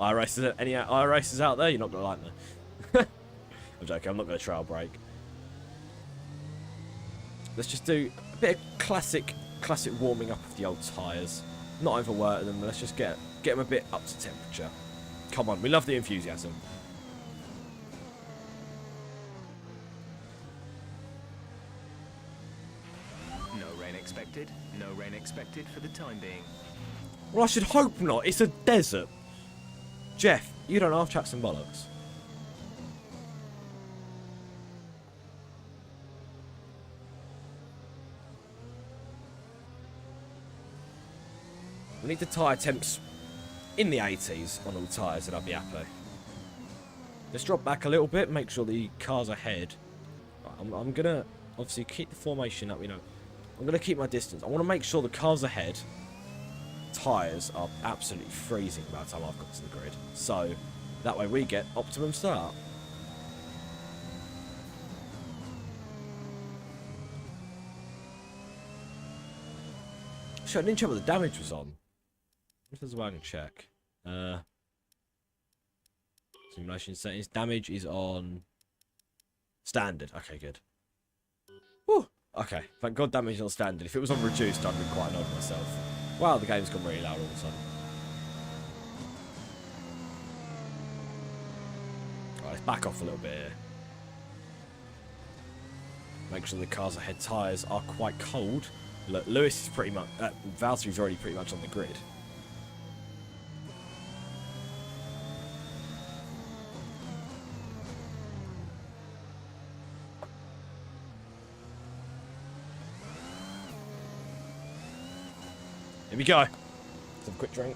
iRacers, any iRacers out there? You're not gonna like me. I'm joking. I'm not gonna trail brake. Let's just do a bit of classic warming up of the old tyres. Not overwork them. But let's just get them a bit up to temperature. Come on, we love the enthusiasm. No rain expected. No rain expected for the time being. Well, I should hope not. It's a desert. Jeff, you don't half chat some bollocks. We need the tyre temps in the 80s on all tyres and I'll be happy. Let's drop back a little bit, make sure the car's ahead. Right, I'm going to obviously keep the formation up, you know. I'm going to keep my distance. I want to make sure the car's ahead. Tyres are absolutely freezing by the time I've got to the grid. So, that way we get optimum start. Sure, I didn't check what the damage was on. If there's a way I can check. Simulation settings. Damage is on standard. Okay, good. Whew. Okay, thank God damage is on standard. If it was on reduced, I'd be quite annoyed with myself. Wow, the game's gone really loud all of a sudden. Alright, let's back off a little bit here. Make sure the car's ahead tyres are quite cold. Look, Lewis is pretty much... Valtteri's already pretty much on the grid. Here we go. Let's have a quick drink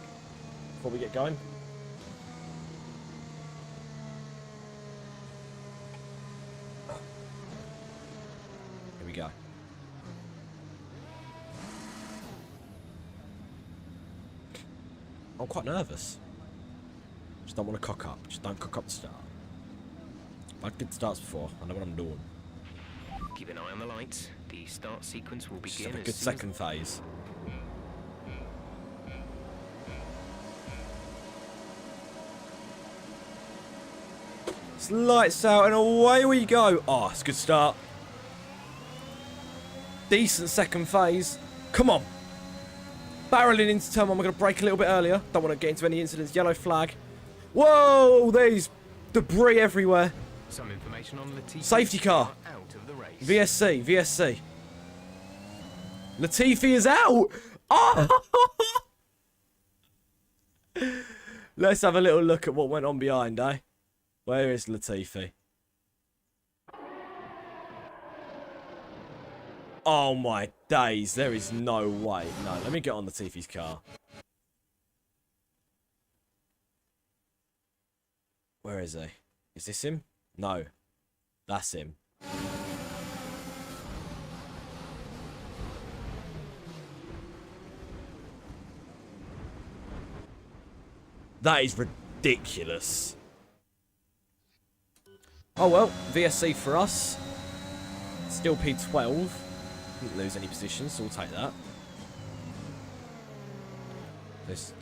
before we get going. Here we go. I'm quite nervous. Just don't want to cock up. Just don't cock up the start. I've had good starts before. I know what I'm doing. Keep an eye on the lights. The start sequence will Just begin have a as good soon as second phase. It's lights out and away we go. Oh, it's a good start. Decent second phase. Come on. Barreling into turn one. We're going to brake a little bit earlier. Don't want to get into any incidents. Yellow flag. Whoa, there's debris everywhere. some information on Latifi. Safety car. Out of the race. VSC, VSC. Latifi is out. Oh! Let's have a little look at what went on behind, eh? Where is Latifi? Oh my days, there is no way. No, let me get on Latifi's car. Where is he? Is this him? No. That's him. That is ridiculous. Oh well, VSC for us. Still P12. Didn't lose any positions, so we'll take that. This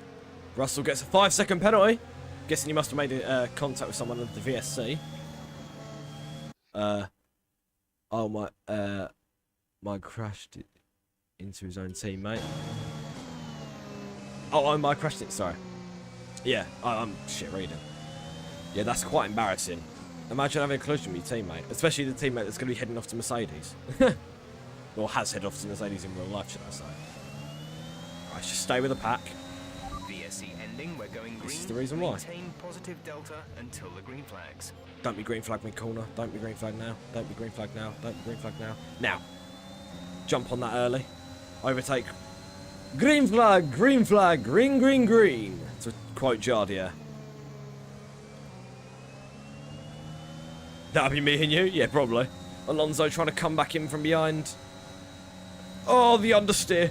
Russell gets a 5-second penalty. Guessing he must have made contact with someone at the VSC. Oh my crashed it into his own teammate. Oh, my crashed it. Sorry. Yeah, I'm shit reading. Yeah, that's quite embarrassing. Imagine having a collision with your teammate, especially the teammate that's going to be heading off to Mercedes. Or has headed off to Mercedes in real life, should I say. Right, just stay with the pack. VSC ending, we're going green. This is the reason why. Maintain positive delta until the green flags. Don't be green flag mid-corner. Don't be green flag now. Don't be green flag now. Don't be green flag now. Now. Jump on that early. Overtake. Green flag, green flag, green, green, green. To quote Jardier. That'll be me and you? Yeah, probably. Alonso trying to come back in from behind. Oh, the understeer.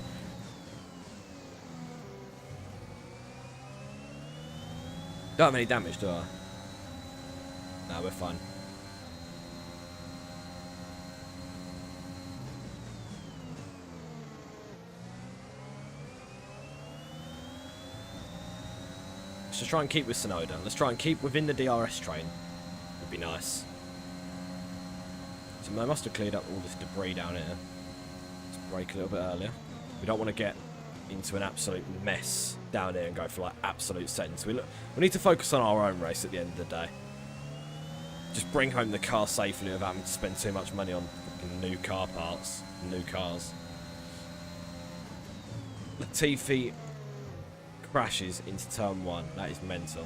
Don't have any damage, do I? No, we're fine. Let's just try and keep with Tsunoda. Let's try and keep within the DRS train. Would be nice. So they must have cleared up all this debris down here. Let's brake a little bit earlier. We don't want to get into an absolute mess down here and go for like absolute settings. We need to focus on our own race at the end of the day. Just bring home the car safely without having to spend too much money on new car parts, new cars. Latifi crashes into turn 1. That is mental.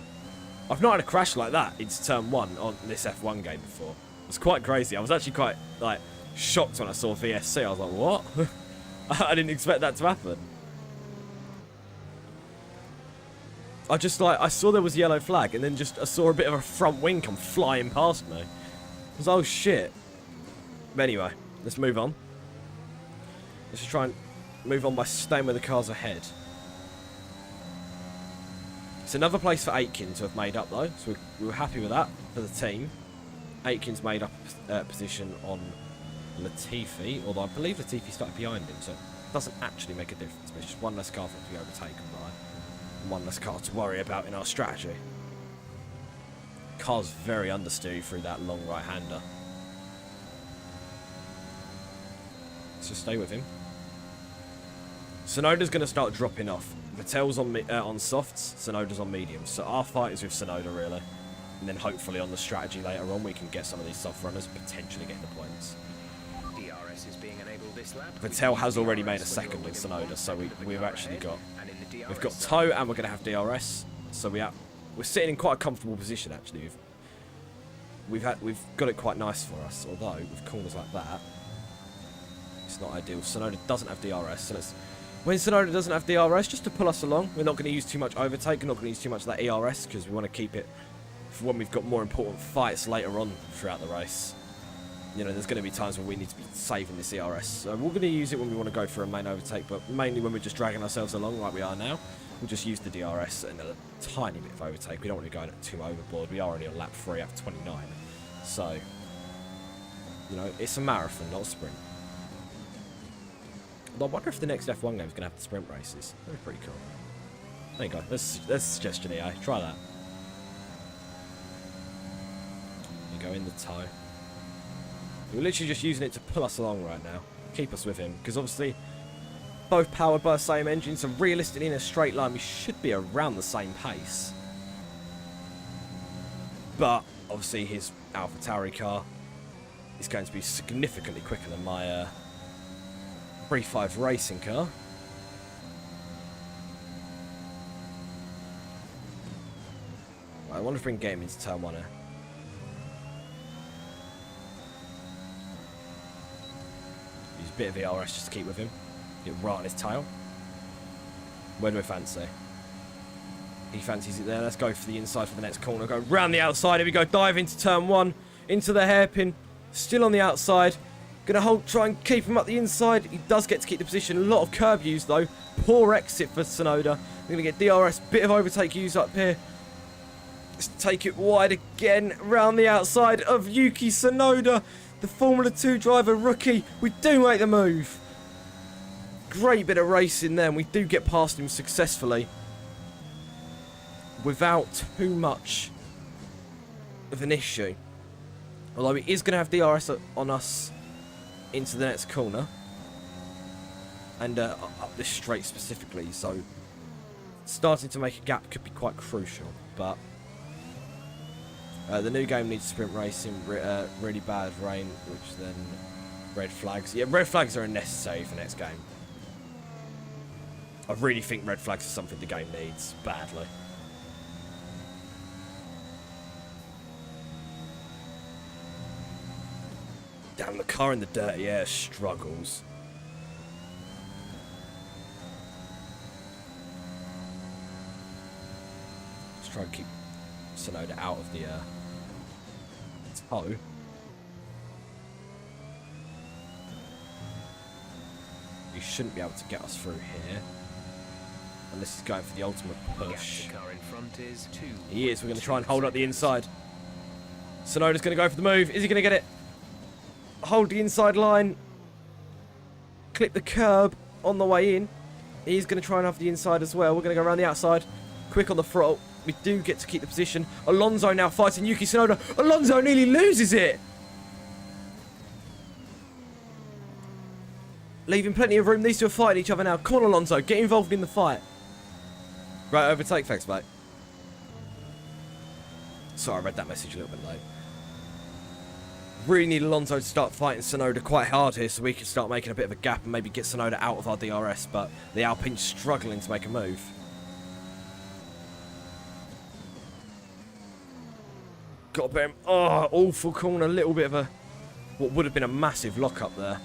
I've not had a crash like that into turn 1 on this F1 game before. It's quite crazy. I was actually quite like shocked when I saw VSC. I was like, what? I didn't expect that to happen. I saw there was a yellow flag and then just I saw a bit of a front wing come flying past me. I was like, oh shit. But anyway, let's move on. Let's just try and move on by staying with the cars ahead. It's another place for Aitken to have made up though, so we were happy with that for the team. Aitken's made up a position on Latifi, although I believe Latifi started behind him, so it doesn't actually make a difference, but it's just one less car for him to be overtaken by. And one less car to worry about in our strategy. Car's very understeery through that long right-hander. So stay with him. Tsunoda's going to start dropping off. Vettel's on softs, Tsunoda's on mediums. So our fight is with Tsunoda, really. And then hopefully on the strategy later on, we can get some of these soft runners, potentially getting the points. DRS is being enabled this lap. Vettel has already made a second with Tsunoda, so we've actually got... We've got tow and we're going to have DRS. So we're sitting in quite a comfortable position, actually. We've got it quite nice for us, although with corners like that, it's not ideal. Tsunoda doesn't have DRS, so when Tsunoda doesn't have DRS, just to pull us along, we're not going to use too much overtake, we're not going to use too much of that ERS, because we want to keep it for when we've got more important fights later on throughout the race. You know, there's going to be times when we need to be saving this ERS. So we're going to use it when we want to go for a main overtake, but mainly when we're just dragging ourselves along like we are now, we'll just use the DRS and a tiny bit of overtake. We don't want to go too overboard. We are already on lap 3 out of 29. So, you know, it's a marathon, not a sprint. I wonder if the next F1 game is going to have the sprint races. That'd be pretty cool. There you go. There's a suggestion here. Try that. You go in the tow. We're literally just using it to pull us along right now. Keep us with him. Because obviously, both powered by the same engine. So realistically, in a straight line, we should be around the same pace. But obviously, his AlphaTauri car is going to be significantly quicker than my 3.5 racing car. Right, I want to bring game into turn 1 here. Use a bit of ERS just to keep with him. Get right on his tail. Where do I fancy? He fancies it there. Let's go for the inside for the next corner. Go round the outside. Here we go. Dive into turn 1. Into the hairpin. Still on the outside. Gonna try and keep him up the inside. He does get to keep the position. A lot of curb use though. Poor exit for Tsunoda. We're gonna get DRS. Bit of overtake use up here. Let's take it wide again. Round the outside of Yuki Tsunoda. The Formula 2 driver rookie. We do make the move. Great bit of racing there. And we do get past him successfully. Without too much of an issue. Although he is going to have DRS on us into the next corner. And up this straight specifically. So starting to make a gap could be quite crucial. But the new game needs sprint racing, really bad rain, which then red flags. Yeah, red flags are unnecessary for next game. I really think red flags are something the game needs badly. Damn, the car in the dirty air struggles. Let's try and keep Tsunoda out of the toe. He shouldn't be able to get us through here. Unless he's going for the ultimate push. The car in front is 2. He is. We're going to try and hold up the inside. Tsunoda's going to go for the move. Is he going to get it? Hold the inside line. Clip the curb on the way in. He's going to try and have the inside as well. We're going to go around the outside. Quick on the throttle. We do get to keep the position. Alonso now fighting Yuki Tsunoda. Alonso nearly loses it. Leaving plenty of room. These two are fighting each other now. Come on, Alonso. Get involved in the fight. Right, overtake. Thanks, mate. Sorry, I read that message a little bit late. Really need Alonso to start fighting Tsunoda quite hard here so we can start making a bit of a gap and maybe get Tsunoda out of our DRS, but the Alpine's struggling to make a move. Got to bear him. Oh, awful corner. A little bit of a... what would have been a massive lock-up there.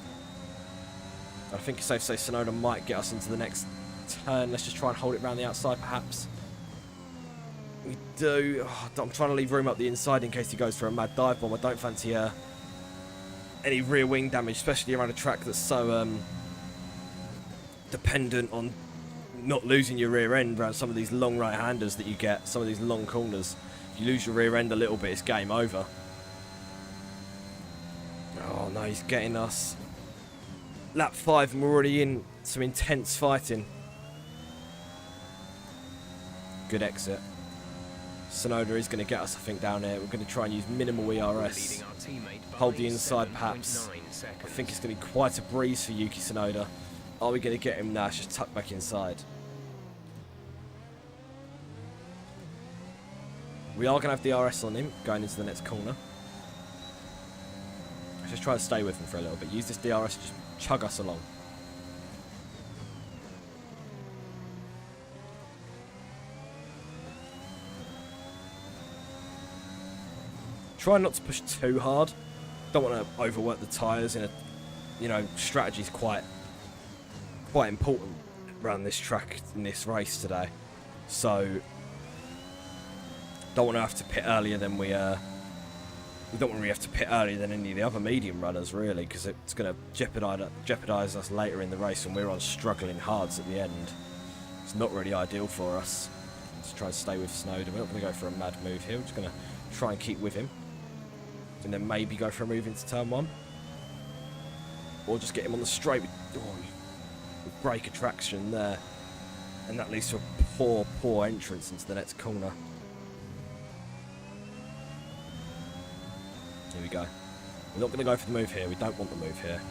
I think it's safe to say Tsunoda might get us into the next turn. Let's just try and hold it around the outside, perhaps. We do. Oh, I'm trying to leave room up the inside in case he goes for a mad dive bomb. I don't fancy any rear wing damage, especially around a track that's so dependent on not losing your rear end around some of these long right-handers that you get, some of these long corners. If you lose your rear end a little bit, it's game over. Oh, no, he's getting us. Lap 5 and we're already in some intense fighting. Good exit. Tsunoda is going to get us, I think, down here. We're going to try and use minimal ERS. Hold the inside, perhaps. I think it's going to be quite a breeze for Yuki Tsunoda. Are we going to get him now? It's just tucked back inside. We are going to have DRS on him going into the next corner. Let's just try to stay with him for a little bit. Use this DRS to just chug us along. Try not to push too hard. Don't want to overwork the tyres. In a, you know, strategy is quite important around this track in this race today. So don't want to have to pit earlier than we don't want to really have to pit earlier than any of the other medium runners, really, because it's going to jeopardise us later in the race when we're on struggling hards at the end. It's not really ideal for us. Let's try and stay with Tsunoda. We're not going to go for a mad move here. We're just going to try and keep with him. And then maybe go for a move into turn 1. Or just get him on the straight. We break a traction there. And that leads to a poor entrance into the next corner. Here we go. We're not going to go for the move here. We don't want the move here.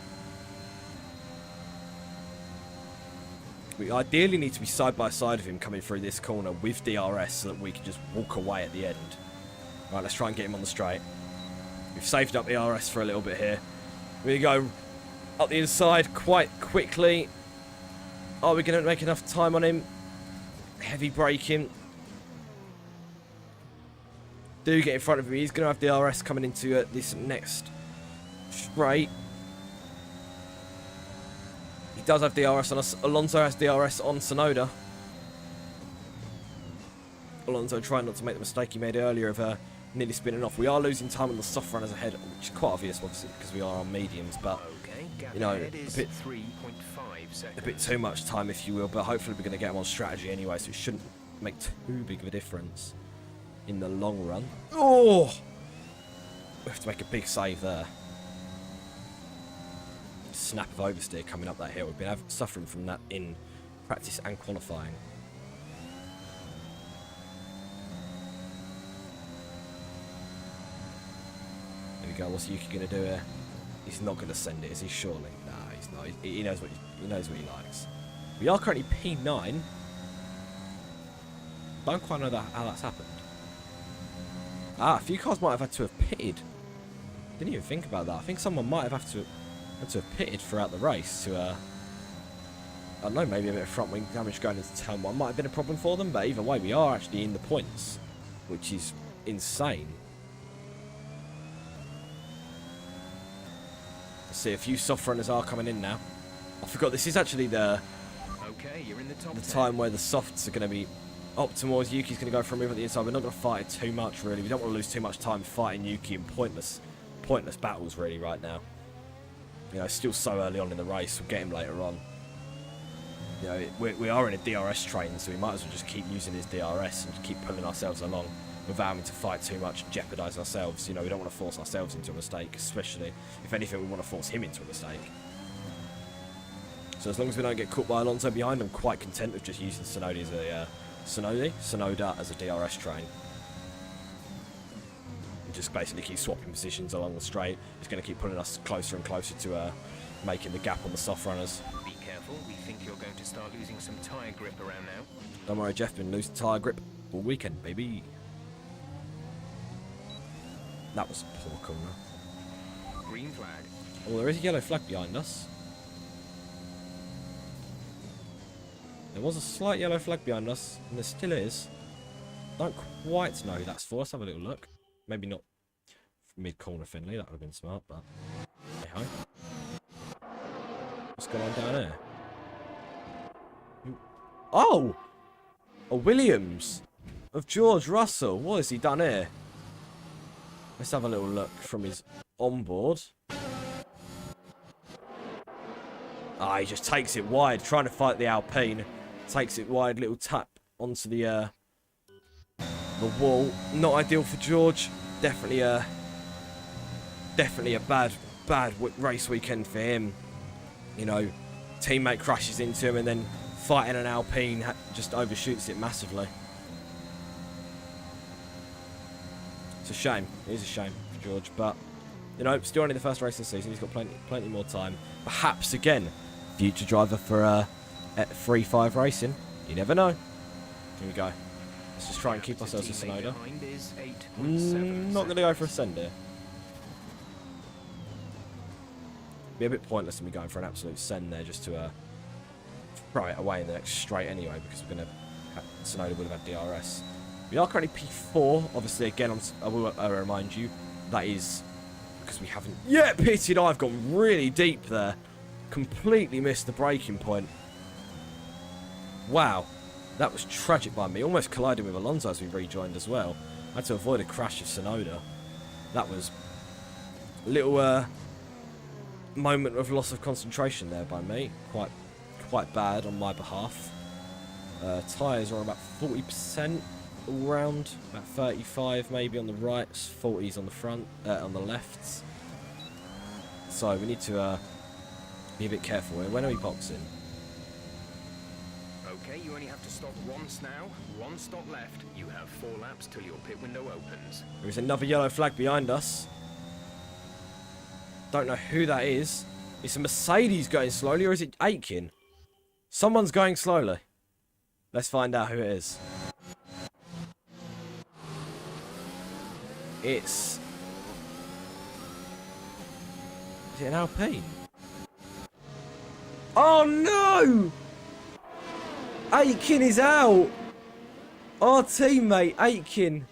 We ideally need to be side by side of him coming through this corner with DRS so that we can just walk away at the end. Right, let's try and get him on the straight. We've saved up ERS for a little bit here. We go up the inside quite quickly. Are we going to make enough time on him? Heavy braking. Do get in front of him. He's going to have DRS coming into this next straight. He does have DRS on us. Alonso has DRS on Tsunoda. Alonso trying not to make the mistake he made earlier of nearly spinning off. We are losing time on the soft runners ahead, which is quite obvious, obviously, because we are on mediums. But you know, a bit too much time, if you will. But hopefully we're going to get him on strategy anyway, so it shouldn't make too big of a difference in the long run. Oh, we have to make a big save there. Snap of oversteer coming up that hill. We've been suffering from that in practice and qualifying. There we go. What's Yuki going to do here? He's not going to send it, is he? Surely, no, he's not. He knows what he likes. We are currently P9. Don't quite know how that's happened. Ah, a few cars might have had to have pitted. Didn't even think about that. I think someone might have had to have pitted throughout the race to, I don't know, maybe a bit of front wing damage going into turn 1 might have been a problem for them, but either way, we are actually in the points, which is insane. Let's see, a few soft runners are coming in now. I forgot, this is actually the time where the softs are going to be optimal, as Yuki's going to go for a move at the inside. We're not going to fight it too much, really. We don't want to lose too much time fighting Yuki in pointless battles, really, right now. You know, it's still so early on in the race. We'll get him later on. You know, we are in a DRS train, so we might as well just keep using his DRS and keep pulling ourselves along without having to fight too much and jeopardise ourselves. You know, we don't want to force ourselves into a mistake, especially, if anything, we want to force him into a mistake. So as long as we don't get caught by Alonso behind, I'm quite content with just using Tsunoda as a DRS train. Just basically keep swapping positions along the straight. It's going to keep pulling us closer and closer to making the gap on the soft runners. Be careful, we think you're going to start losing some tyre grip around now. Don't worry, Jeff, been losing tyre grip all weekend, baby. That was a poor corner. Green flag. Oh, there is a yellow flag behind us. There was a slight yellow flag behind us, and there still is. Don't quite know who that's for. Let's have a little look. Maybe not mid-corner Finley, that would have been smart, but hey ho. What's going on down there? Oh! A Williams of George Russell. What has he done here? Let's have a little look from his onboard. Ah, he just takes it wide, trying to fight the Alpine. Takes it wide, little tap onto the wall. Not ideal for George. Definitely a bad race weekend for him. You know, teammate crashes into him and then fighting an Alpine just overshoots it massively. It's a shame. It is a shame for George, but you know, still only the first race of the season. He's got plenty more time. Perhaps again, future driver for 3-5 Racing. You never know. Here we go. Let's just try and keep ourselves a Tsunoda. Not going to go for a send here. Be a bit pointless in me going for an absolute send there just to throw it away in the next straight anyway, because we're going to Tsunoda would have had DRS. We are currently P4. Obviously, again, I will remind you, that is because we haven't yet pitted. I've gone really deep there. Completely missed the braking point. Wow. That was tragic by me. Almost collided with Alonso as we rejoined as well. I had to avoid a crash of Tsunoda. That was a little moment of loss of concentration there by me. Quite bad on my behalf. Tyres are about 40% all round. About 35 maybe on the rights, 40s on the front, on the lefts. So we need to be a bit careful here. When are we boxing? Okay, you only have to stop once now. One stop left. You have 4 laps till your pit window opens. There is another yellow flag behind us. Don't know who that is. Is a Mercedes going slowly or is it Aitken? Someone's going slowly. Let's find out who it is. Is it an Alpine? Oh no! Aitken is out. Our teammate Aitken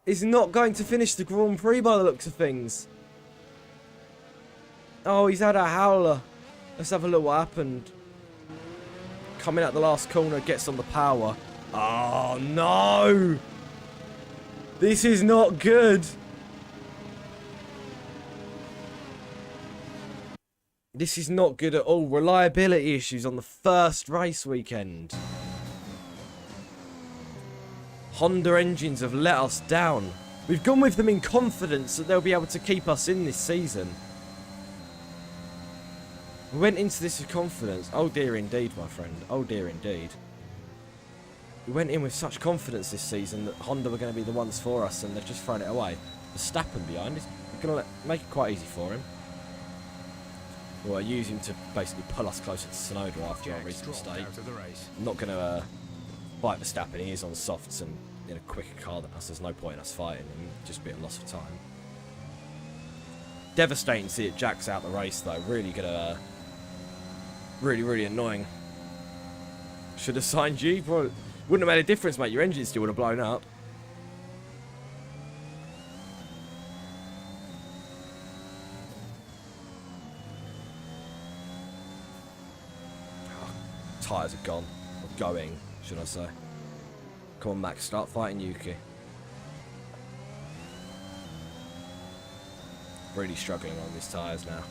is not going to finish the Grand Prix by the looks of things. Oh, he's had a howler. Let's have a look what happened. Coming out the last corner, gets on the power. Oh no! This is not good. This is not good at all. Reliability issues on the first race weekend. Honda engines have let us down. We've gone with them in confidence that they'll be able to keep us in this season. We went into this with confidence. Oh dear indeed, my friend. Oh dear indeed. We went in with such confidence this season that Honda were going to be the ones for us, and they've just thrown it away. Verstappen behind is going to make it quite easy for him. Well, I use him to basically pull us closer to Tsunoda after our recent state. I'm not going to fight Verstappen. He is on softs and in a quicker car than us. There's no point in us fighting him. Just be a loss of time. Devastating to see it. Jack's out the race though. Really gonna, really annoying. Should have signed you. Probably wouldn't have made a difference, mate. Your engine still would have blown up. Tyres are gone. Or going, should I say. Come on, Max, start fighting Yuki. Really struggling on these tyres now.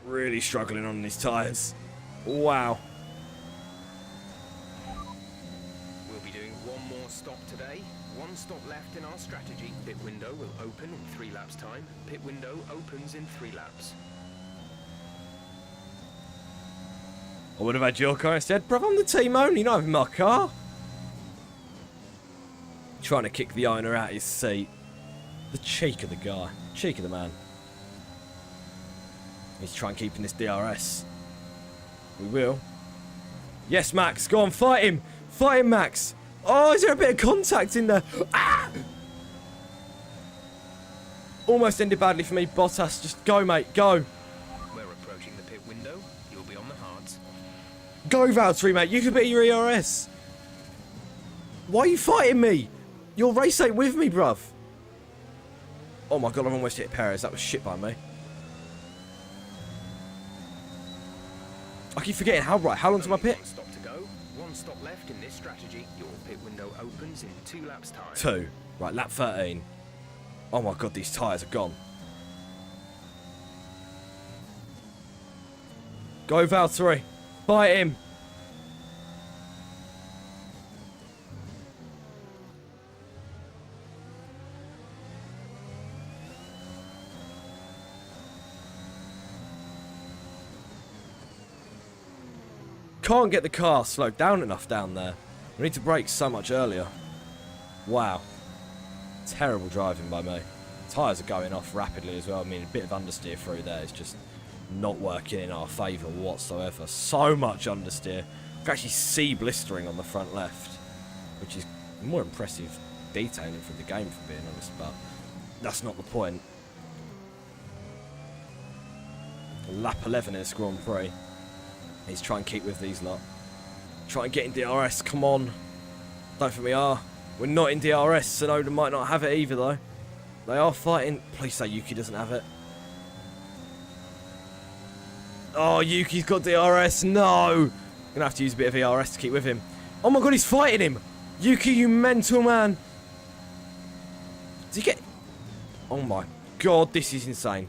Really struggling on these tyres. Wow. We'll be doing one more stop today. One stop left in our strategy. Pit window will open in 3 laps' time. Pit window opens in 3 laps. I would have had your car instead. Bruv, I'm the team only, not having my car. Trying to kick the owner out of his seat. The cheek of the guy. Cheek of the man. He's trying to keep in this DRS. We will. Yes, Max. Go on, fight him. Fight him, Max. Oh, is there a bit of contact in there? Ah! Almost ended badly for me. Bottas, just go, mate. Go. We're approaching the pit window. You'll be on the hards. Go, Valtteri, mate. You could beat your ERS. Why are you fighting me? Your race ain't with me, bruv. Oh my god, I've almost hit Perez. That was shit by me. I keep forgetting how long's my pit? One stop to go. One stop left in this strategy. Your pit window opens in 2 laps' time. 2. Right, lap 13. Oh my god, these tyres are gone. Go, Valtteri. Fight him. Can't get the car slowed down enough down there. We need to brake so much earlier. Wow. Terrible driving by me. Tyres are going off rapidly as well. I mean, a bit of understeer through there is just not working in our favour whatsoever. So much understeer. You can actually see blistering on the front left, which is more impressive detailing from the game, for being honest, but that's not the point. Lap 11 in this Grand Prix. He's trying to keep with these lot. Try and get in DRS, come on. Don't think we are. We're not in DRS, Tsunoda might not have it either though. They are fighting. Please say Yuki doesn't have it. Oh, Yuki's got DRS, no! Gonna have to use a bit of ERS to keep with him. Oh my god, he's fighting him! Yuki, you mental man! Did he get... Oh my god, this is insane.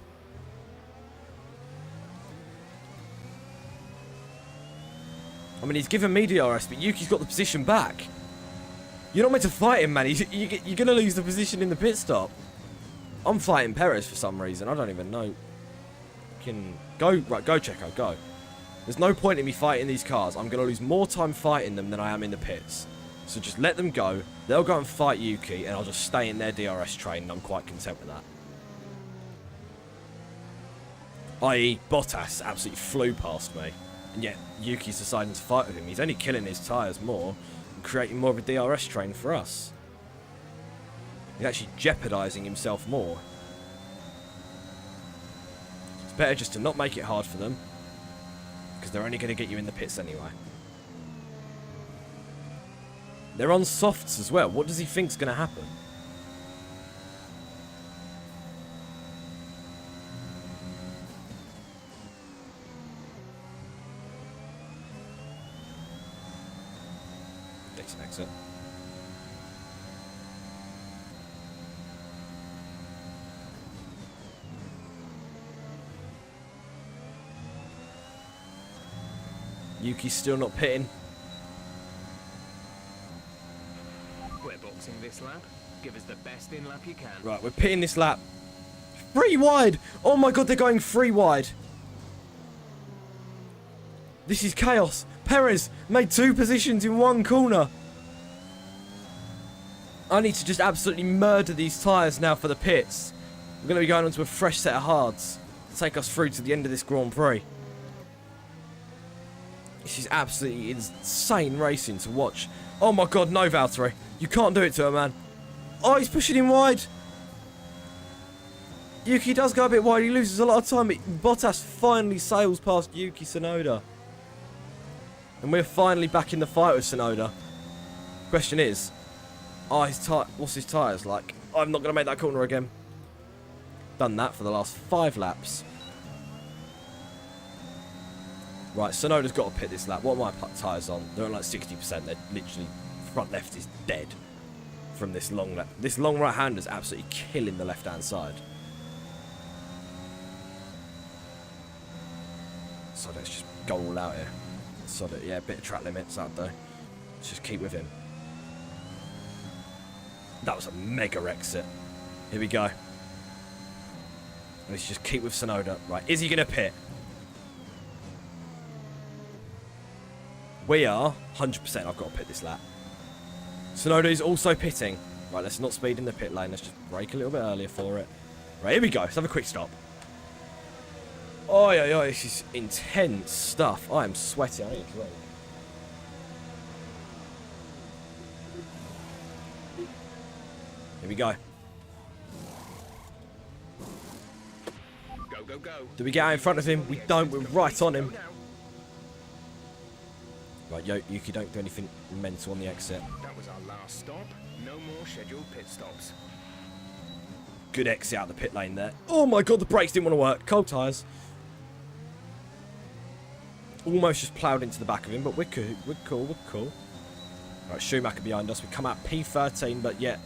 I mean, he's given me DRS, but Yuki's got the position back. You're not meant to fight him, man. You're going to lose the position in the pit stop. I'm fighting Perez for some reason. I don't even know. Go, right, go, Checo, go. There's no point in me fighting these cars. I'm going to lose more time fighting them than I am in the pits. So just let them go. They'll go and fight Yuki, and I'll just stay in their DRS train, and I'm quite content with that. I.e., Bottas absolutely flew past me. And yet, Yuki's deciding to fight with him. He's only killing his tyres more and creating more of a DRS train for us. He's actually jeopardising himself more. It's better just to not make it hard for them, because they're only going to get you in the pits anyway. They're on softs as well. What does he think's going to happen? Decent exit. Yuki's still not pitting. We're boxing this lap. Give us the best in lap you can. Right, we're pitting this lap. 3 wide! Oh my god, they're going 3 wide. This is chaos. Perez made 2 positions in 1 corner. I need to just absolutely murder these tyres now for the pits. We're going to be going on to a fresh set of hards to take us through to the end of this Grand Prix. This is absolutely insane racing to watch. Oh my god, no, Valtteri. You can't do it to her, man. Oh, he's pushing him wide. Yuki does go a bit wide. He loses a lot of time. Bottas finally sails past Yuki Tsunoda. And we're finally back in the fight with Tsunoda. Question is, what's his tyres like? I'm not going to make that corner again. Done that for the last 5 laps. Right, Tsunoda's got to pit this lap. What are my tyres on? They're on like 60%. They're literally, front left is dead from this long lap. This long right-hander's absolutely killing the left-hand side. So let's just go all out here. So that, yeah, a bit of track limits out there. Let's just keep with him. That was a mega exit. Here we go. Let's just keep with Tsunoda. Right, is he going to pit? We are 100%. I've got to pit this lap. Tsunoda is also pitting. Right, let's not speed in the pit lane. Let's just brake a little bit earlier for it. Right, here we go. Let's have a quick stop. Oh, yeah, this is intense stuff. I am sweating. I need a drink. Here we go. Go, go, go. Do we get out in front of him? We don't. We're right on him. Right, Yuki, don't do anything mental on the exit. That was our last stop. No more scheduled pit stops. Good exit out of the pit lane there. Oh my god, the brakes didn't want to work. Cold tyres. Almost just ploughed into the back of him, but we're cool. We're cool. We're cool. Right, Schumacher behind us. We come out P13, but yet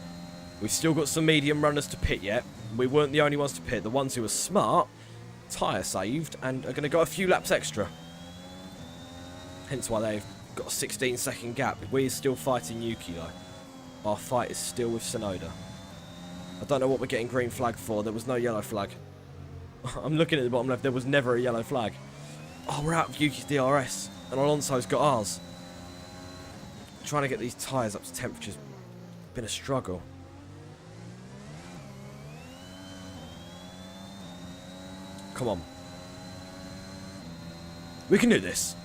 we've still got some medium runners to pit yet. We weren't the only ones to pit. The ones who were smart, tyre saved, and are going to go a few laps extra. Hence why they've got a 16-second gap. We're still fighting Yuki, though. Our fight is still with Tsunoda. I don't know what we're getting green flag for. There was no yellow flag. I'm looking at the bottom left. There was never a yellow flag. Oh, we're out of Yuki's DRS. And Alonso's got ours. Trying to get these tyres up to temperature's been a struggle. Come on. We can do this.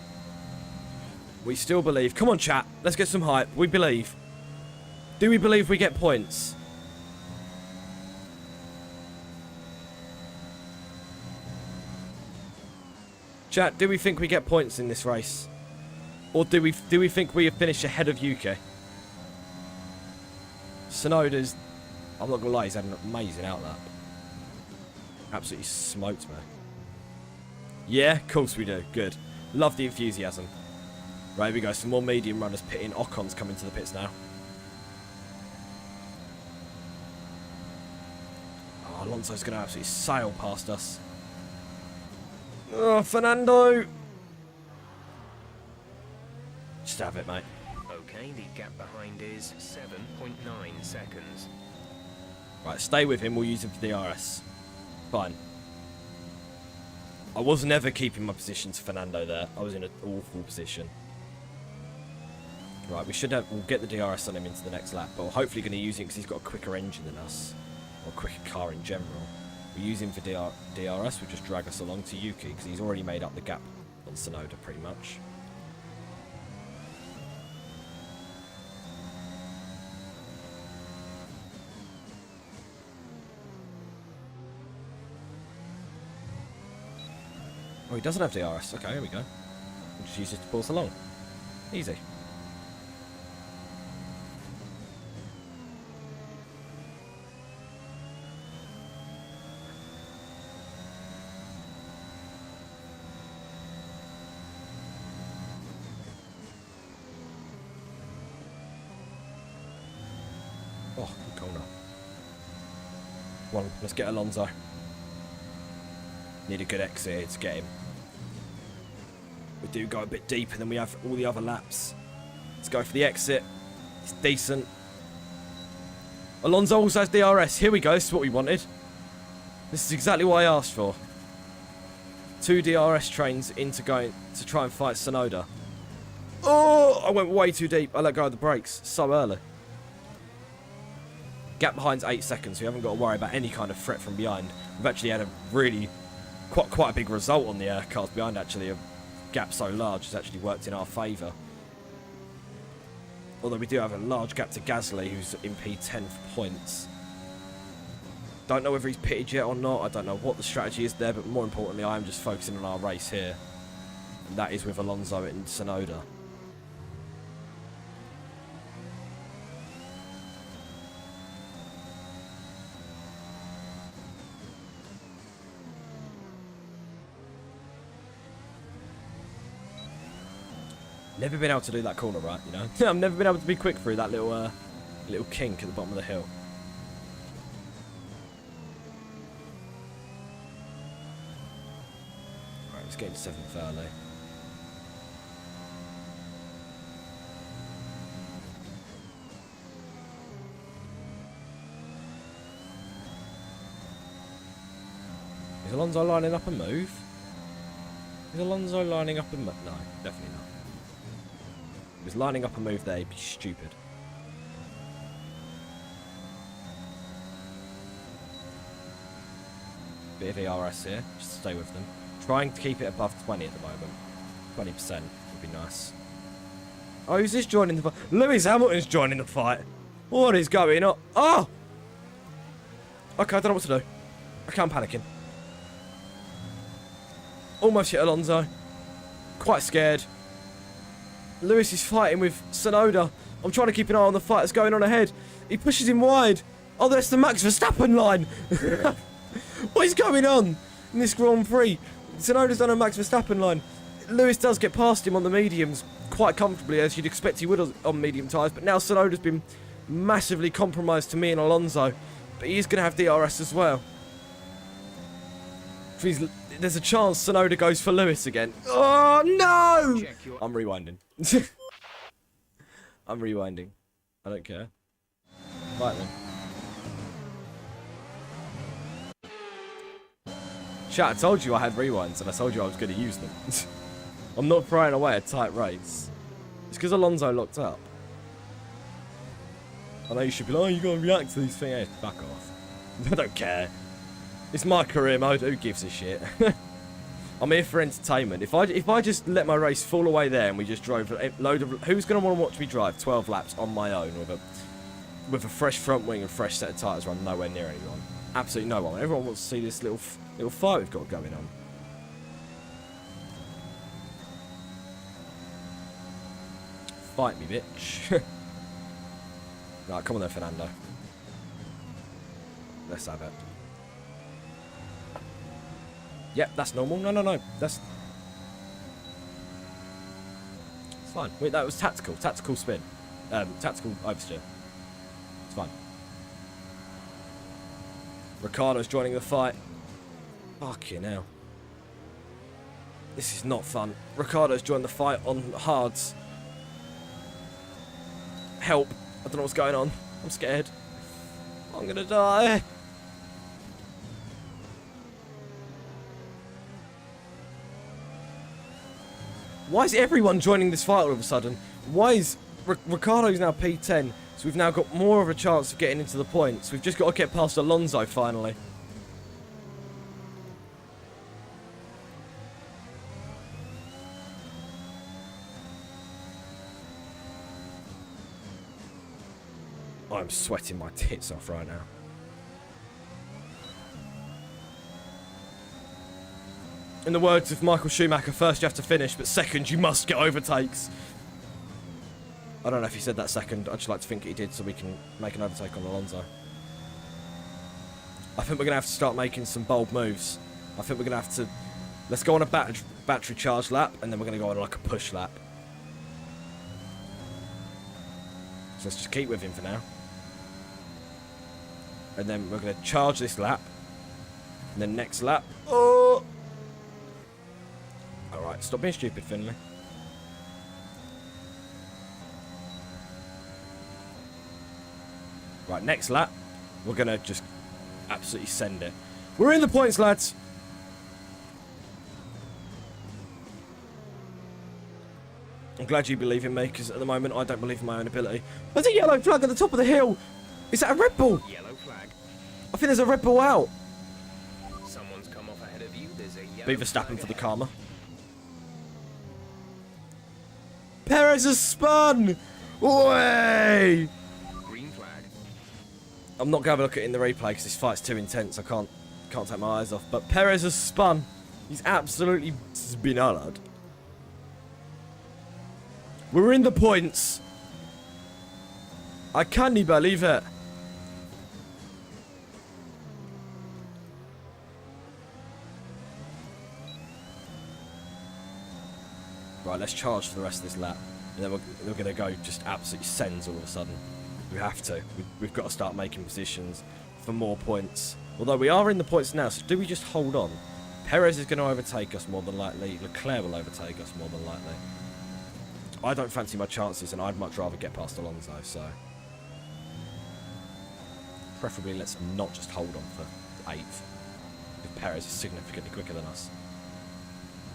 We still believe. Come on, chat. Let's get some hype. We believe. Do we believe we get points? Chat, do we think we get points in this race? Or do we think we finish ahead of Yuki? Tsunoda's, I'm not going to lie, he's had an amazing outlap. Absolutely smoked me. Yeah, of course we do. Good. Love the enthusiasm. Right, here we go. Some more medium runners pitting. Ocon's coming to the pits now. Oh, Alonso's going to absolutely sail past us. Oh, Fernando! Just have it, mate. Okay, the gap behind is 7.9 seconds. Right, stay with him. We'll use him for DRS. Fine. I was never keeping my position to Fernando there. I was in an awful position. Right, we'll get the DRS on him into the next lap, but we're hopefully going to use him because he's got a quicker engine than us. Or a quicker car in general. We use him for DRS, we'll just drag us along to Yuki because he's already made up the gap on Tsunoda pretty much. Oh, he doesn't have DRS. Okay, here we go. We'll just use this to pull us along. Easy. Oh, good corner. Come on, let's get Alonso. Need a good exit here to get him. We do go a bit deeper than we have all the other laps. Let's go for the exit. It's decent. Alonso also has DRS. Here we go. This is what we wanted. This is exactly what I asked for. 2 DRS trains into going to try and fight Tsunoda. Oh, I went way too deep. I let go of the brakes so early. Gap behind's 8 seconds. We haven't got to worry about any kind of threat from behind. We've actually had a really quite a big result on the cars behind. Actually, a gap so large has actually worked in our favour. Although we do have a large gap to Gasly, who's in P10 for points. Don't know whether he's pitted yet or not. I don't know what the strategy is there, but more importantly, I am just focusing on our race here. And that is with Alonso and Tsunoda. Never been able to do that corner right, you know. I've never been able to be quick through that little kink at the bottom of the hill. Right, let's get into 7th early. Is Alonso lining up a move? Is Alonso lining up a move? No, definitely not. If he was lining up a move there, he'd be stupid. Bit of ERS here, just to stay with them. Trying to keep it above 20 at the moment. 20% would be nice. Oh, who's this joining the fight? Lewis Hamilton's joining the fight. What is going on? Oh! Okay, I don't know what to do. Okay, I'm panicking. Almost hit Alonso. Quite scared. Lewis is fighting with Tsunoda. I'm trying to keep an eye on the fight that's going on ahead. He pushes him wide. Oh, that's the Max Verstappen line. What is going on in this Grand Prix? Tsunoda's done a Max Verstappen line. Lewis does get past him on the mediums quite comfortably, as you'd expect he would on medium tyres. But now Tsunoda's been massively compromised to me and Alonso. But he's going to have DRS as well. There's a chance Tsunoda goes for Lewis again. Oh, no! I'm rewinding. I'm rewinding. I don't care. Right then. Chat, I told you I had rewinds and I told you I was going to use them. I'm not throwing away a tight race. It's because Alonso locked up. I know you should be like, oh, you got to react to these things. Back off. I don't care. It's my career mode. Who gives a shit? I'm here for entertainment. If I just let my race fall away there and we just drove a load of... Who's going to want to watch me drive 12 laps on my own with a fresh front wing and fresh set of tyres where I'm nowhere near anyone? Absolutely no one. Everyone wants to see this little fight we've got going on. Fight me, bitch. Right, come on there, Fernando. Let's have it. Yep, that's normal. No. That's... It's fine. Wait, that was tactical. Tactical spin. Tactical oversteer. It's fine. Ricciardo's joining the fight. Fucking hell. This is not fun. Ricciardo's joined the fight on hards. Help. I don't know what's going on. I'm scared. I'm gonna die. Why is everyone joining this fight all of a sudden? Why is... Ricciardo's now P10, so we've now got more of a chance of getting into the points. We've just got to get past Alonso finally. I'm sweating my tits off right now. In the words of Michael Schumacher, first you have to finish, but second you must get overtakes. I don't know if he said that second. I'd just like to think he did so we can make an overtake on Alonso. I think we're going to have to start making some bold moves. I think we're going to have to... Let's go on a battery charge lap, and then we're going to go on like a push lap. So let's just keep with him for now. And then we're going to charge this lap. And then next lap... Oh! Alright, stop being stupid, Finley. Right, next lap, we're going to just absolutely send it. We're in the points, lads. I'm glad you believe in me, because at the moment I don't believe in my own ability. There's a yellow flag at the top of the hill. Is that a Red Bull? Yellow flag. I think there's a Red Bull out. Someone's come off ahead of you. There's a yellow Beaver Verstappen flag for the ahead. karma. Perez has spun. Way. Green flag. I'm not going to have a look at it in the replay because this fight's too intense. I can't take my eyes off. But Perez has spun. He's absolutely spinalled. We're in the points. I can't believe it. Right, let's charge for the rest of this lap. And then we're going to go just absolutely sends all of a sudden. We have to. We've got to start making positions for more points. Although we are in the points now, so do we just hold on? Perez is going to overtake us more than likely. Leclerc will overtake us more than likely. I don't fancy my chances, and I'd much rather get past Alonso, so... Preferably, let's not just hold on for 8th. If Perez is significantly quicker than us.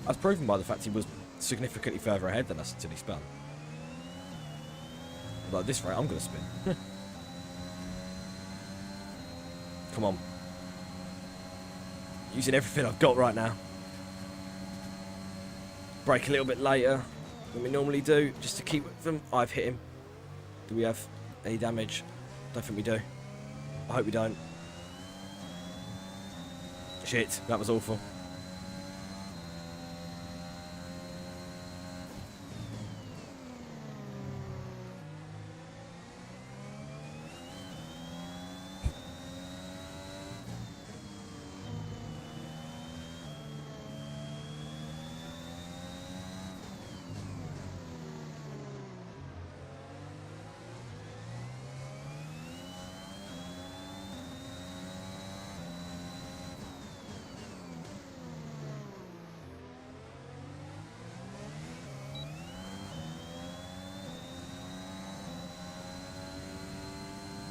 As proven by the fact he was significantly further ahead than us until he spun. But at this rate, I'm going to spin. Come on. Using everything I've got right now. Brake a little bit later than we normally do, just to keep them. I've hit him. Do we have any damage? Don't think we do. I hope we don't. Shit, that was awful.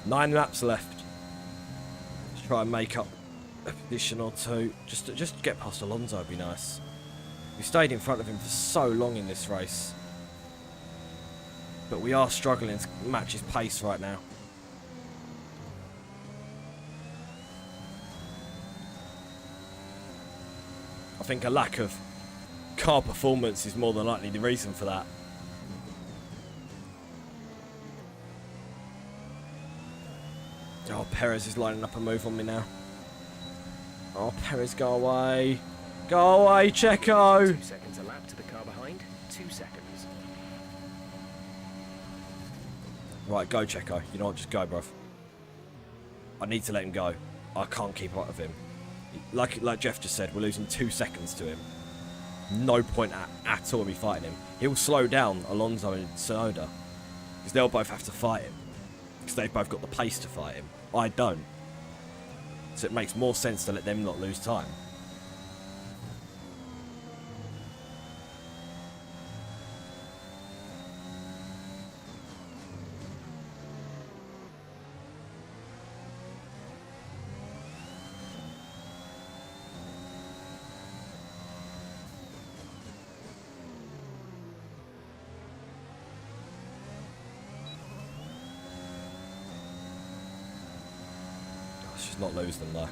Nine laps left. Let's try and make up a position or two. Just to get past Alonso would be nice. We stayed in front of him for so long in this race. But we are struggling to match his pace right now. I think a lack of car performance is more than likely the reason for that. Oh, Perez is lining up a move on me now. Oh, Perez, go away. Go away, Checo. 2 seconds a lap to the car behind. 2 seconds. Right, go, Checo. You know what? Just go, bruv. I need to let him go. I can't keep up with him. Like Jeff just said, we're losing 2 seconds to him. No point at all in me fighting him. He'll slow down Alonso and Tsunoda. Because they'll both have to fight him. Because they've both got the pace to fight him. I don't. So it makes more sense to let them not lose time. Let's not lose them though.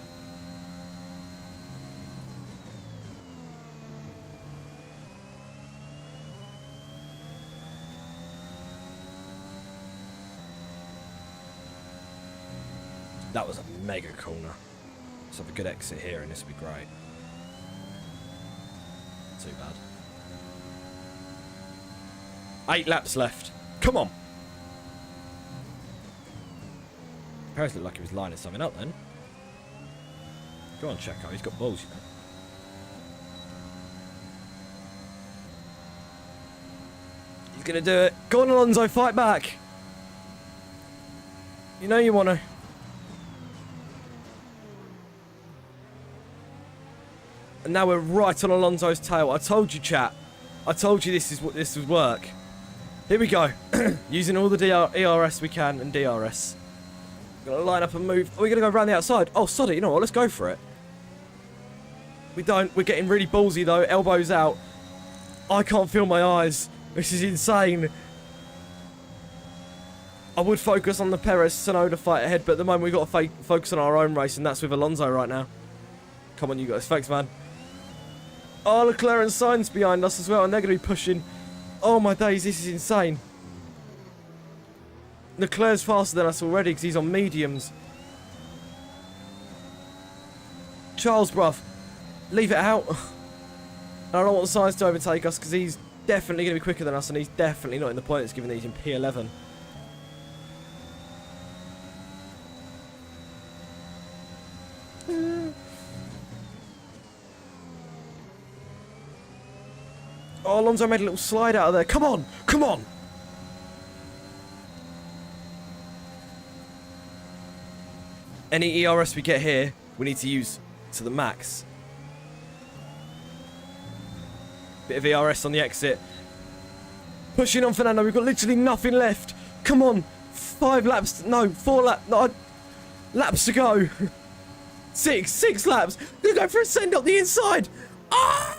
That was a mega corner. Let's have a good exit here and this will be great. too bad. 8 laps left. Come on. Perez looked like he was lining something up then. Go on, Checo. He's got balls, you know. He's going to do it. Go on, Alonso. Fight back. You know you want to. And now we're right on Alonso's tail. I told you, chat. I told you this would work. Here we go. Using all the ERS we can and DRS. Gonna line up and move. We're gonna go around the outside. Oh, sod it. You know what? Let's go for it. We don't. We're getting really ballsy though. Elbows out. I can't feel my eyes. This is insane. I would focus on the Perez-Tsunoda fight ahead, but at the moment we've got to focus on our own race, and that's with Alonso right now. Come on, you guys. Thanks, man. Oh, Leclerc and Sainz behind us as well, and they're going to be pushing. Oh, my days. This is insane. Leclerc's faster than us already because he's on mediums. Charles, bruv. Leave it out. I don't want Sainz to overtake us because he's definitely going to be quicker than us, and he's definitely not in the points given that he's in P11. Oh, Alonso made a little slide out of there. Come on! Come on! Any ERS we get here, we need to use to the max. Bit of ERS on the exit. Pushing on Fernando. We've got literally nothing left. Come on. 5 laps. No, 4 laps. No, laps to go. 6 laps. We're going for a send up the inside. Ah!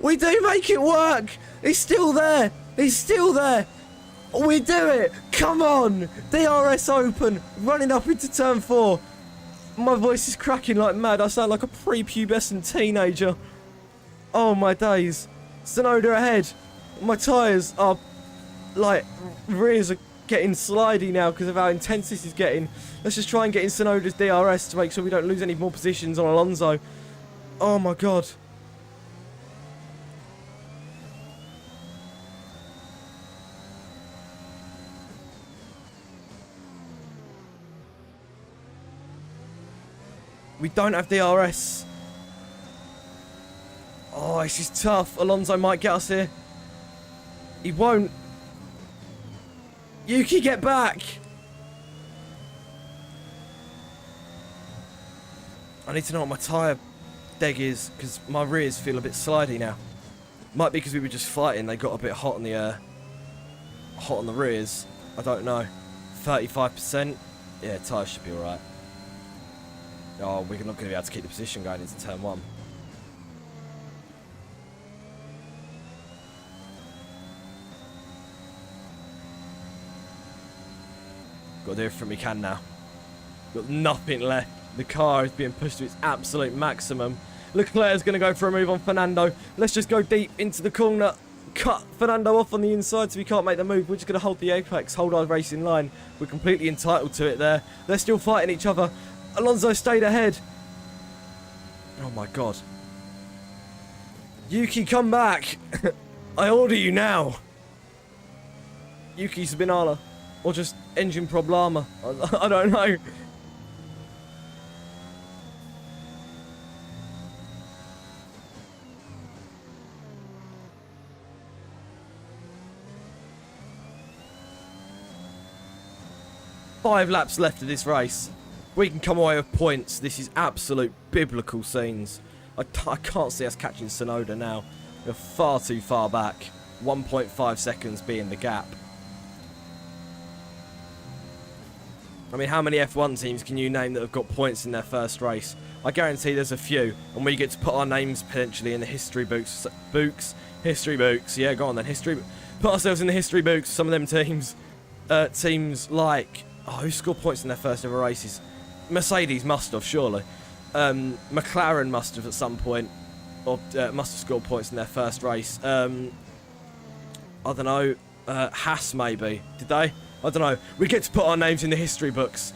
We do make it work. He's still there. He's still there. We do it. Come on. DRS open. Running up into turn 4. My voice is cracking like mad. I sound like a prepubescent teenager. Oh, my days. Tsunoda ahead. My tyres are, like, rears are getting slidey now because of how intense this is getting. Let's just try and get in Tsunoda's DRS to make sure we don't lose any more positions on Alonso. Oh, my God. We don't have DRS. Oh, this is tough. Alonso might get us here. He won't. Yuki, get back. I need to know what my tyre deg is because my rears feel a bit slidey now. Might be because we were just fighting. They got a bit hot on the rears. I don't know. 35%. Yeah, tyres should be alright. Oh, we're not going to be able to keep the position going into turn 1. Got to do everything we can now. Got nothing left. The car is being pushed to its absolute maximum. Leclerc is going to go for a move on Fernando. Let's just go deep into the corner. Cut Fernando off on the inside so we can't make the move. We're just going to hold the apex, hold our racing line. We're completely entitled to it there. They're still fighting each other. Alonso stayed ahead. Oh my God. Yuki, come back. I order you now. Yuki Spinala. Or just engine problema. I don't know. Five laps left of this race. We can come away with points. This is absolute biblical scenes. I can't see us catching Tsunoda now. We're far too far back. 1.5 seconds being the gap. I mean, how many F1 teams can you name that have got points in their first race? I guarantee there's a few. And we get to put our names potentially in the history books. History books. Yeah, go on then. Put ourselves in the history books. Some of them teams. Teams like... Oh, who scored points in their first ever races? Mercedes must have, surely. McLaren must have at some point. Or must have scored points in their first race. I don't know. Haas, maybe. Did they? I don't know. We get to put our names in the history books.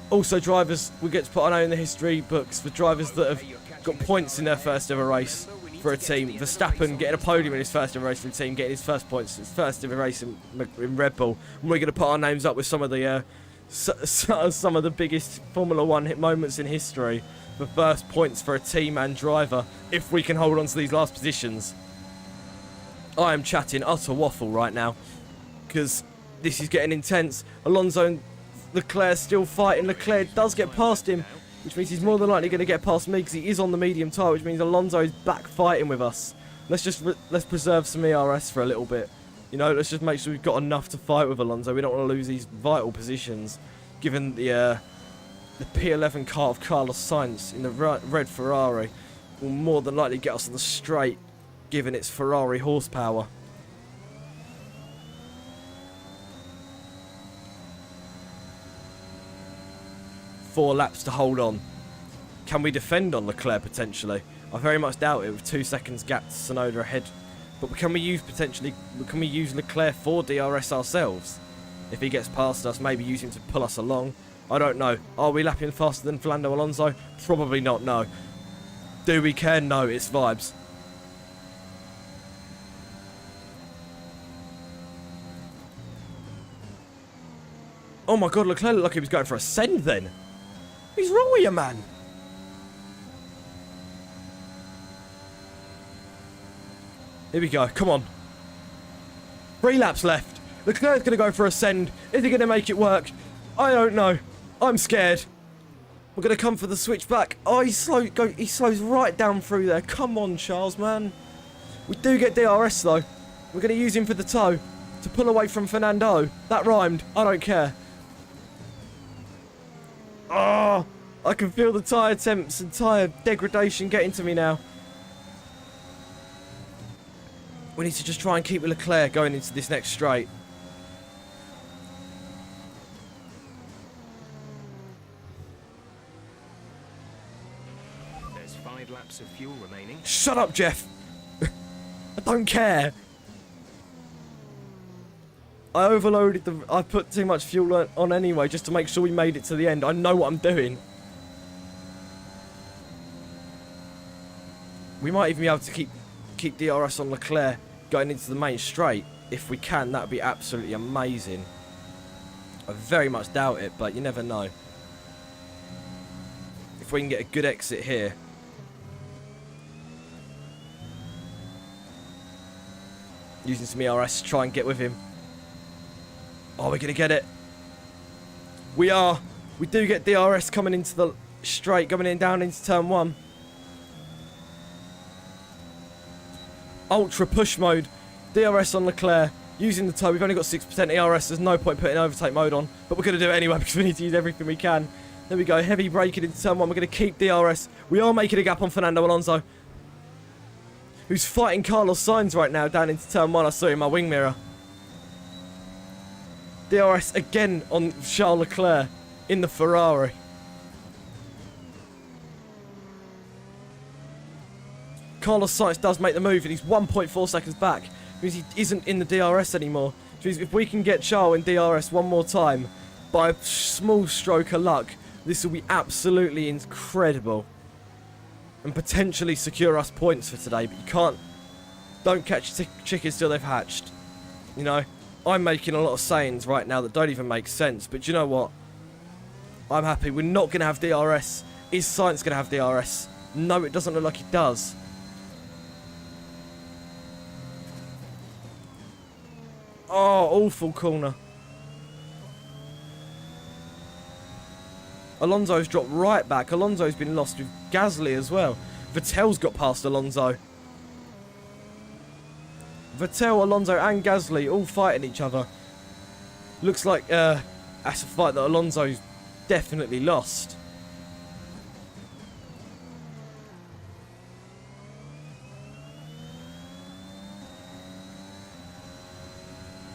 Also, drivers, we get to put our name in the history books for drivers that have got points in their first ever race. for a team. Verstappen getting a podium in his first ever race for a team, getting his first points, his first ever race in Red Bull. And we're going to put our names up with some of the some of the biggest Formula 1 hit moments in history for first points for a team and driver, if we can hold on to these last positions. I am chatting utter waffle right now, because this is getting intense. Alonso and Leclerc still fighting. Leclerc does get past him, which means he's more than likely going to get past me because he is on the medium tyre, which means Alonso is back fighting with us. Let's preserve some ERS for a little bit. You know, let's just make sure we've got enough to fight with Alonso. We don't want to lose these vital positions, given the P11 car of Carlos Sainz in the red Ferrari will more than likely get us on the straight, given its Ferrari horsepower. Four laps to hold on. Can we defend on Leclerc potentially? I very much doubt it with 2 seconds gap to Tsunoda ahead. But can we use Leclerc for DRS ourselves? If he gets past us, maybe use him to pull us along. I don't know. Are we lapping faster than Fernando Alonso? Probably not, no. Do we care? No, it's vibes. Oh my god, Leclerc looked like he was going for a send then. What's wrong with you, man? Here we go, come on. 3 laps left. Leclerc's going to go for a send. Is he going to make it work? I don't know. I'm scared. We're going to come for the switchback. Oh, he slows right down through there. Come on, Charles, man. We do get DRS, though. We're going to use him for the toe to pull away from Fernando. That rhymed. I don't care. Oh, I can feel the tyre temps and tyre degradation getting to me now. We need to just try and keep Leclerc going into this next straight. There's 5 laps of fuel remaining. Shut up, Jeff. I don't care. I overloaded I put too much fuel on anyway, just to make sure we made it to the end. I know what I'm doing. We might even be able to keep DRS on Leclerc going into the main straight. If we can, that would be absolutely amazing. I very much doubt it, but you never know. If we can get a good exit here. Using some ERS to try and get with him. Oh, we're going to get it. We are. We do get DRS coming into the straight, coming in down into turn 1. Ultra push mode. DRS on Leclerc. Using the toe. We've only got 6% ERS. There's no point putting overtake mode on. But we're going to do it anyway because we need to use everything we can. There we go. Heavy braking into turn 1. We're going to keep DRS. We are making a gap on Fernando Alonso, who's fighting Carlos Sainz right now down into turn 1. I saw him in my wing mirror. DRS again on Charles Leclerc in the Ferrari. Carlos Sainz does make the move and he's 1.4 seconds back. Because he isn't in the DRS anymore. Which means if we can get Charles in DRS one more time by a small stroke of luck, this will be absolutely incredible. And potentially secure us points for today. But you can't... Don't catch chickens till they've hatched. You know? I'm making a lot of sayings right now that don't even make sense. But you know what? I'm happy. We're not going to have DRS. Is Sainz going to have DRS? No, it doesn't look like he does. Oh, awful corner. Alonso's dropped right back. Alonso's been lost with Gasly as well. Vettel's got past Alonso. Vettel, Alonso and Gasly all fighting each other. Looks like that's a fight that Alonso's definitely lost.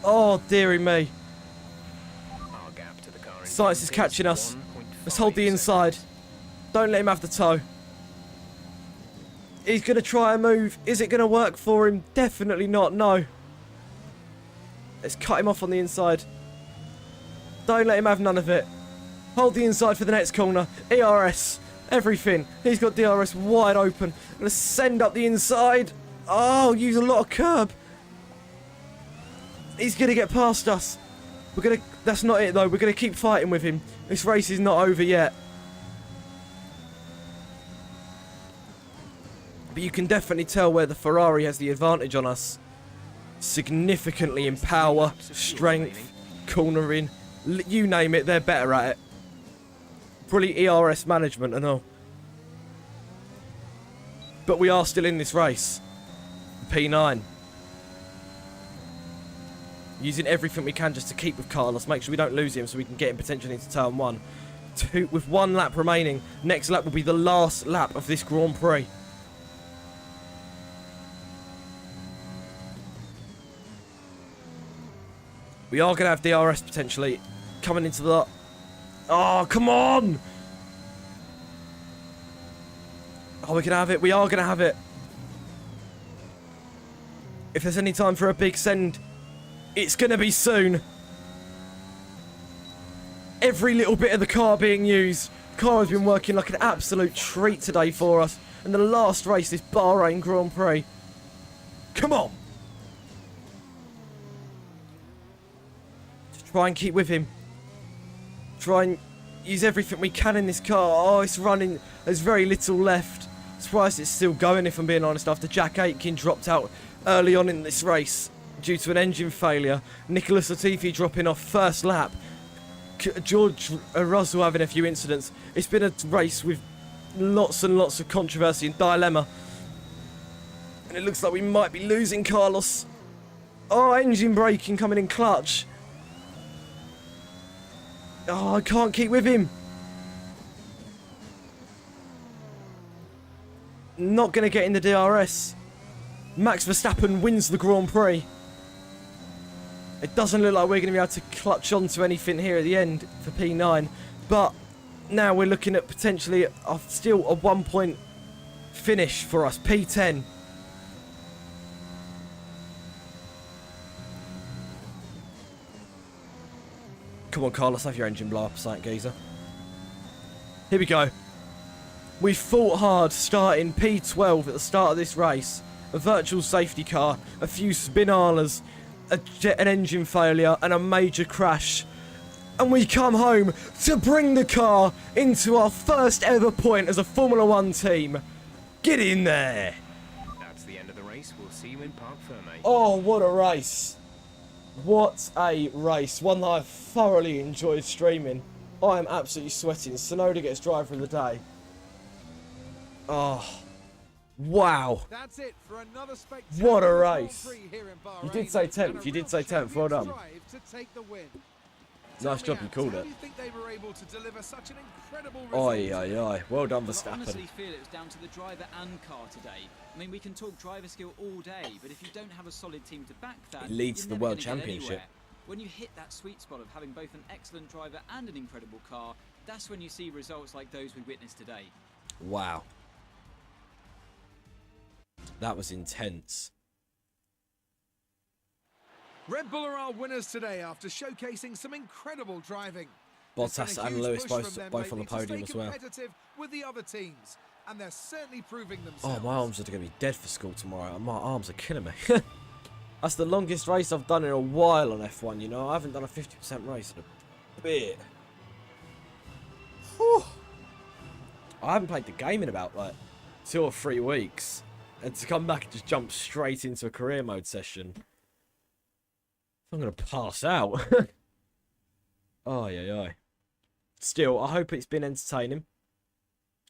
Oh, dearie me. Our gap to the car in Sainz is catching us. Let's hold the inside. Don't let him have the toe. He's going to try a move. Is it going to work for him? Definitely not, no. Let's cut him off on the inside. Don't let him have none of it. Hold the inside for the next corner. ERS. Everything. He's got DRS wide open. Gonna send up the inside. Oh, use a lot of curb. He's gonna get past us. That's not it though. We're gonna keep fighting with him. This race is not over yet. But you can definitely tell where the Ferrari has the advantage on us. Significantly in power, strength, cornering, you name it, they're better at it. Probably ERS management and all. But we are still in this race. P9. Using everything we can just to keep with Carlos. Make sure we don't lose him so we can get him potentially into turn 1. With 1 lap remaining. Next lap will be the last lap of this Grand Prix. We are going to have DRS potentially coming into the... Oh, come on! Oh, we're going to have it. We are going to have it. If there's any time for a big send, it's going to be soon. Every little bit of the car being used. The car has been working like an absolute treat today for us. And the last race, this Bahrain Grand Prix. Come on! Try and keep with him. Try and use everything we can in this car. Oh, it's running. There's very little left. Surprised it's still going, if I'm being honest, after Jack Aitken dropped out early on in this race due to an engine failure. Nicholas Latifi dropping off first lap. George Russell having a few incidents. It's been a race with lots and lots of controversy and dilemma. And it looks like we might be losing Carlos. Oh, engine braking coming in clutch. Oh, I can't keep with him. Not going to get in the DRS. Max Verstappen wins the Grand Prix. It doesn't look like we're going to be able to clutch onto anything here at the end for P9. But now we're looking at potentially still a 1-point finish for us. P10. Come on, Carlos, have your engine blow up a sight, geezer. Here we go. We fought hard starting P12 at the start of this race. A virtual safety car, a few spinalas, an engine failure, and a major crash. And we come home to bring the car into our first ever point as a Formula 1 team. Get in there. That's the end of the race. We'll see you in Parc Fermé. Oh, what a race. What a race. One that I've thoroughly enjoyed streaming. I am absolutely sweating. Tsunoda gets driver of the day. Oh, wow. That's it for another What a race. Grand Prix here in Bahrain, You did say 10th. You did say 10th. Well done. drive to take the win. Nice job you called How it. do you think they were able to deliver such an incredible Oi, result? oi, oi. Well done, I Verstappen. honestly feel it was down to the driver and car today. I mean, we can talk driver skill all day, but if you don't have a solid team to back that, It leads you're to the never World gonna get Championship. anywhere. When you hit that sweet spot of having both an excellent driver and an incredible car, that's when you see results like those we witnessed today. Wow. That was intense. Red Bull are our winners today after showcasing some incredible driving. Bottas There's been a and huge Lewis push both from them on lately the to podium stay as well. competitive with the other teams, and they're certainly proving Oh, themselves. my arms are going to be dead for school tomorrow. My arms are killing me. That's the longest race I've done in a while on F1, you know. I haven't done a 50% race in a bit. Whew. I haven't played the game in about, like, 2 or 3 weeks. And to come back and just jump straight into a career mode session, I'm going to pass out. Oh, yeah. Still, I hope it's been entertaining.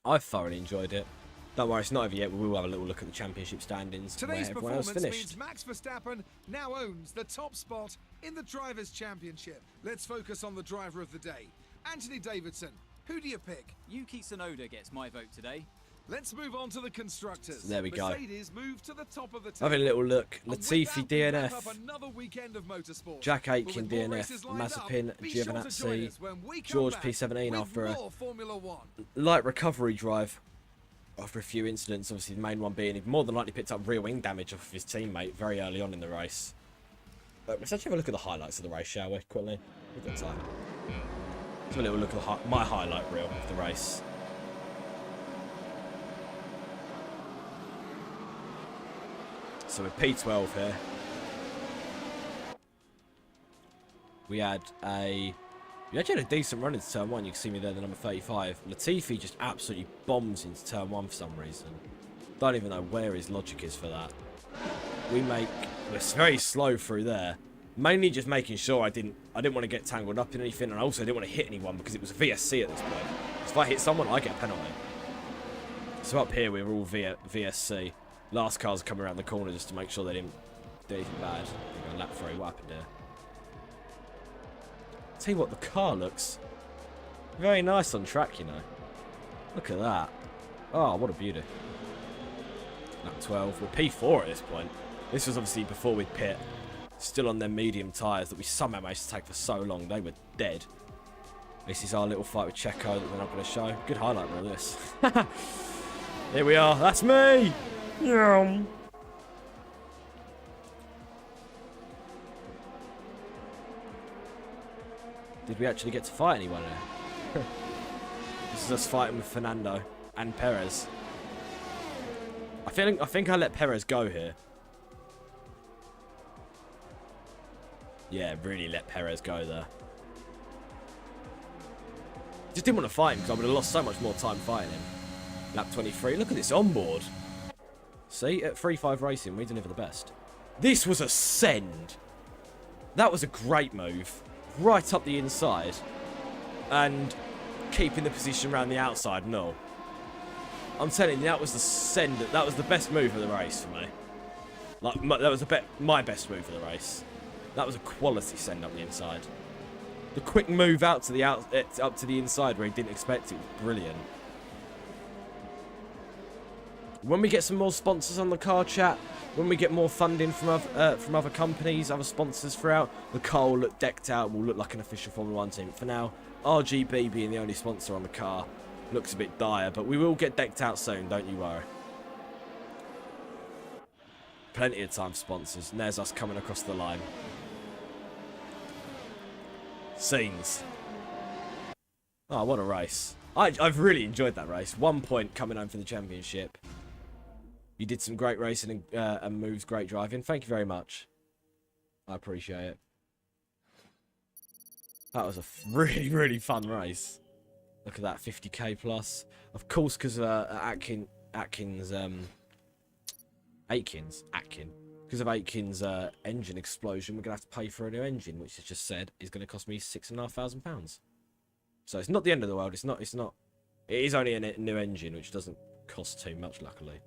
I've thoroughly enjoyed it. Don't worry, it's not over yet. We will have a little look at the championship standings and where Today's everyone else performance finished. means Max Verstappen now owns the top spot in the Drivers' Championship. Let's focus on the driver of the day. Anthony Davidson, who do you pick? Yuki Tsunoda gets my vote today. Let's move on to the constructors. There we go. Mercedes move to the top of the table. Having a little look. And with Latifi that, we wrap DNF. up another weekend of motorsport. Jack But Aitken with more DNF. races lined up, Mazepin be sure to join Giovinazzi. us when we come George back P17 with after a more Formula One. light recovery drive. After a few incidents, obviously the main one being he more than likely picked up rear wing damage off of his teammate very early on in the race. But let's actually have a look at the highlights of the race, shall we? Quickly. We've got time. Let's have a little look at my highlight reel of the race. So we're P12 here. We actually had a decent run into turn 1. You can see me there, the number 35. Latifi just absolutely bombs into turn 1 for some reason. Don't even know where his logic is for that. We're very slow through there. Mainly just making sure I didn't want to get tangled up in anything, and I also didn't want to hit anyone because it was a VSC at this point. So if I hit someone, I get a penalty. So up here, we were all VSC. Last cars coming around the corner just to make sure they didn't do anything bad. We're going lap 3. What happened here? Tell you what, the car looks very nice on track, you know. Look at that. Oh, what a beauty. Lap 12. We're P4 at this point. This was obviously before we'd pit. Still on their medium tyres that we somehow managed to take for so long. They were dead. This is our little fight with Checo that we're not going to show. Good highlight reel, this. Here we are. That's me! Yeah. Did we actually get to fight anyone here? This is us fighting with Fernando and Perez. I think I let Perez go here. Yeah, really let Perez go there. Just didn't want to fight him because I would have lost so much more time fighting him. Lap 23. Look at this onboard. See, at 3-5 Racing, we deliver the best. This was a send. That was a great move. Right up the inside. And keeping the position around the outside, no. I'm telling you, that was the send. That was the best move of the race for me. Like, that was my best move of the race. That was a quality send up the inside. The quick move out to the up to the inside where he didn't expect it was brilliant. When we get some more sponsors on the car chat, when we get more funding from other companies, other sponsors throughout, the car will look decked out, will look like an official Formula 1 team. For now, RGB being the only sponsor on the car looks a bit dire, but we will get decked out soon, don't you worry. Plenty of time for sponsors, and there's us coming across the line. Scenes. Oh, what a race. I've really enjoyed that race. 1 point coming home for the championship. You did some great racing and moves, great driving. Thank you very much. I appreciate it. That was a really, really fun race. Look at that, 50k plus. Of course, because of Atkin. Because of Aitken's engine explosion, we're going to have to pay for a new engine, which is just said is going to cost me £6,500. So it's not the end of the world. It's not. It is only a new engine, which doesn't cost too much, luckily.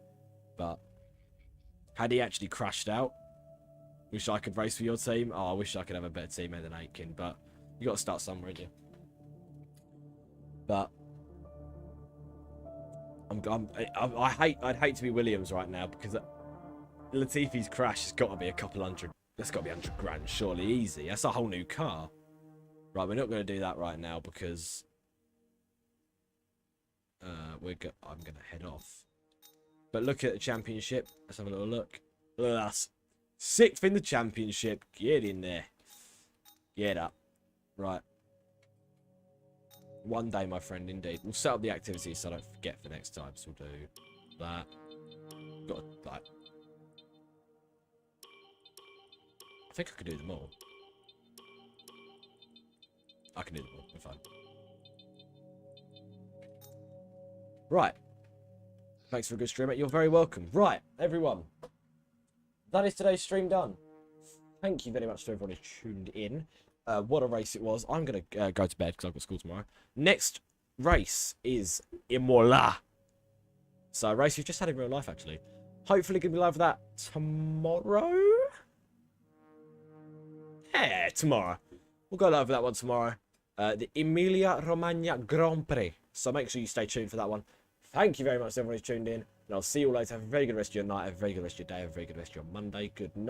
But had he actually crashed out, wish I could race for your team. Oh, I wish I could have a better teammate than Aitken, but you got to start somewhere, do you? But I'd hate to be Williams right now because Latifi's crash has got to be a couple hundred. That's got to be 100 grand, surely, easy. That's a whole new car. Right, we're not going to do that right now because I'm going to head off. But look at the championship. Let's have a little look. Look at us. 6th in the championship. Get in there. Get up. Right. One day, my friend, indeed. We'll set up the activities so I don't forget for next time. So we'll do that. Got that. I think I could do them all. I can do them all. We're fine. Right. Thanks for a good stream, mate. You're very welcome. Right, everyone. That is today's stream done. Thank you very much to everyone who tuned in. What a race it was. I'm going to go to bed because I've got school tomorrow. Next race is Imola. So a race we've just had in real life, actually. Hopefully going to be live for that tomorrow. Yeah, tomorrow. We'll go live for that one tomorrow. The Emilia-Romagna Grand Prix. So make sure you stay tuned for that one. Thank you very much to everyone who's tuned in. And I'll see you all later. Have a very good rest of your night. Have a very good rest of your day. Have a very good rest of your Monday. Good night.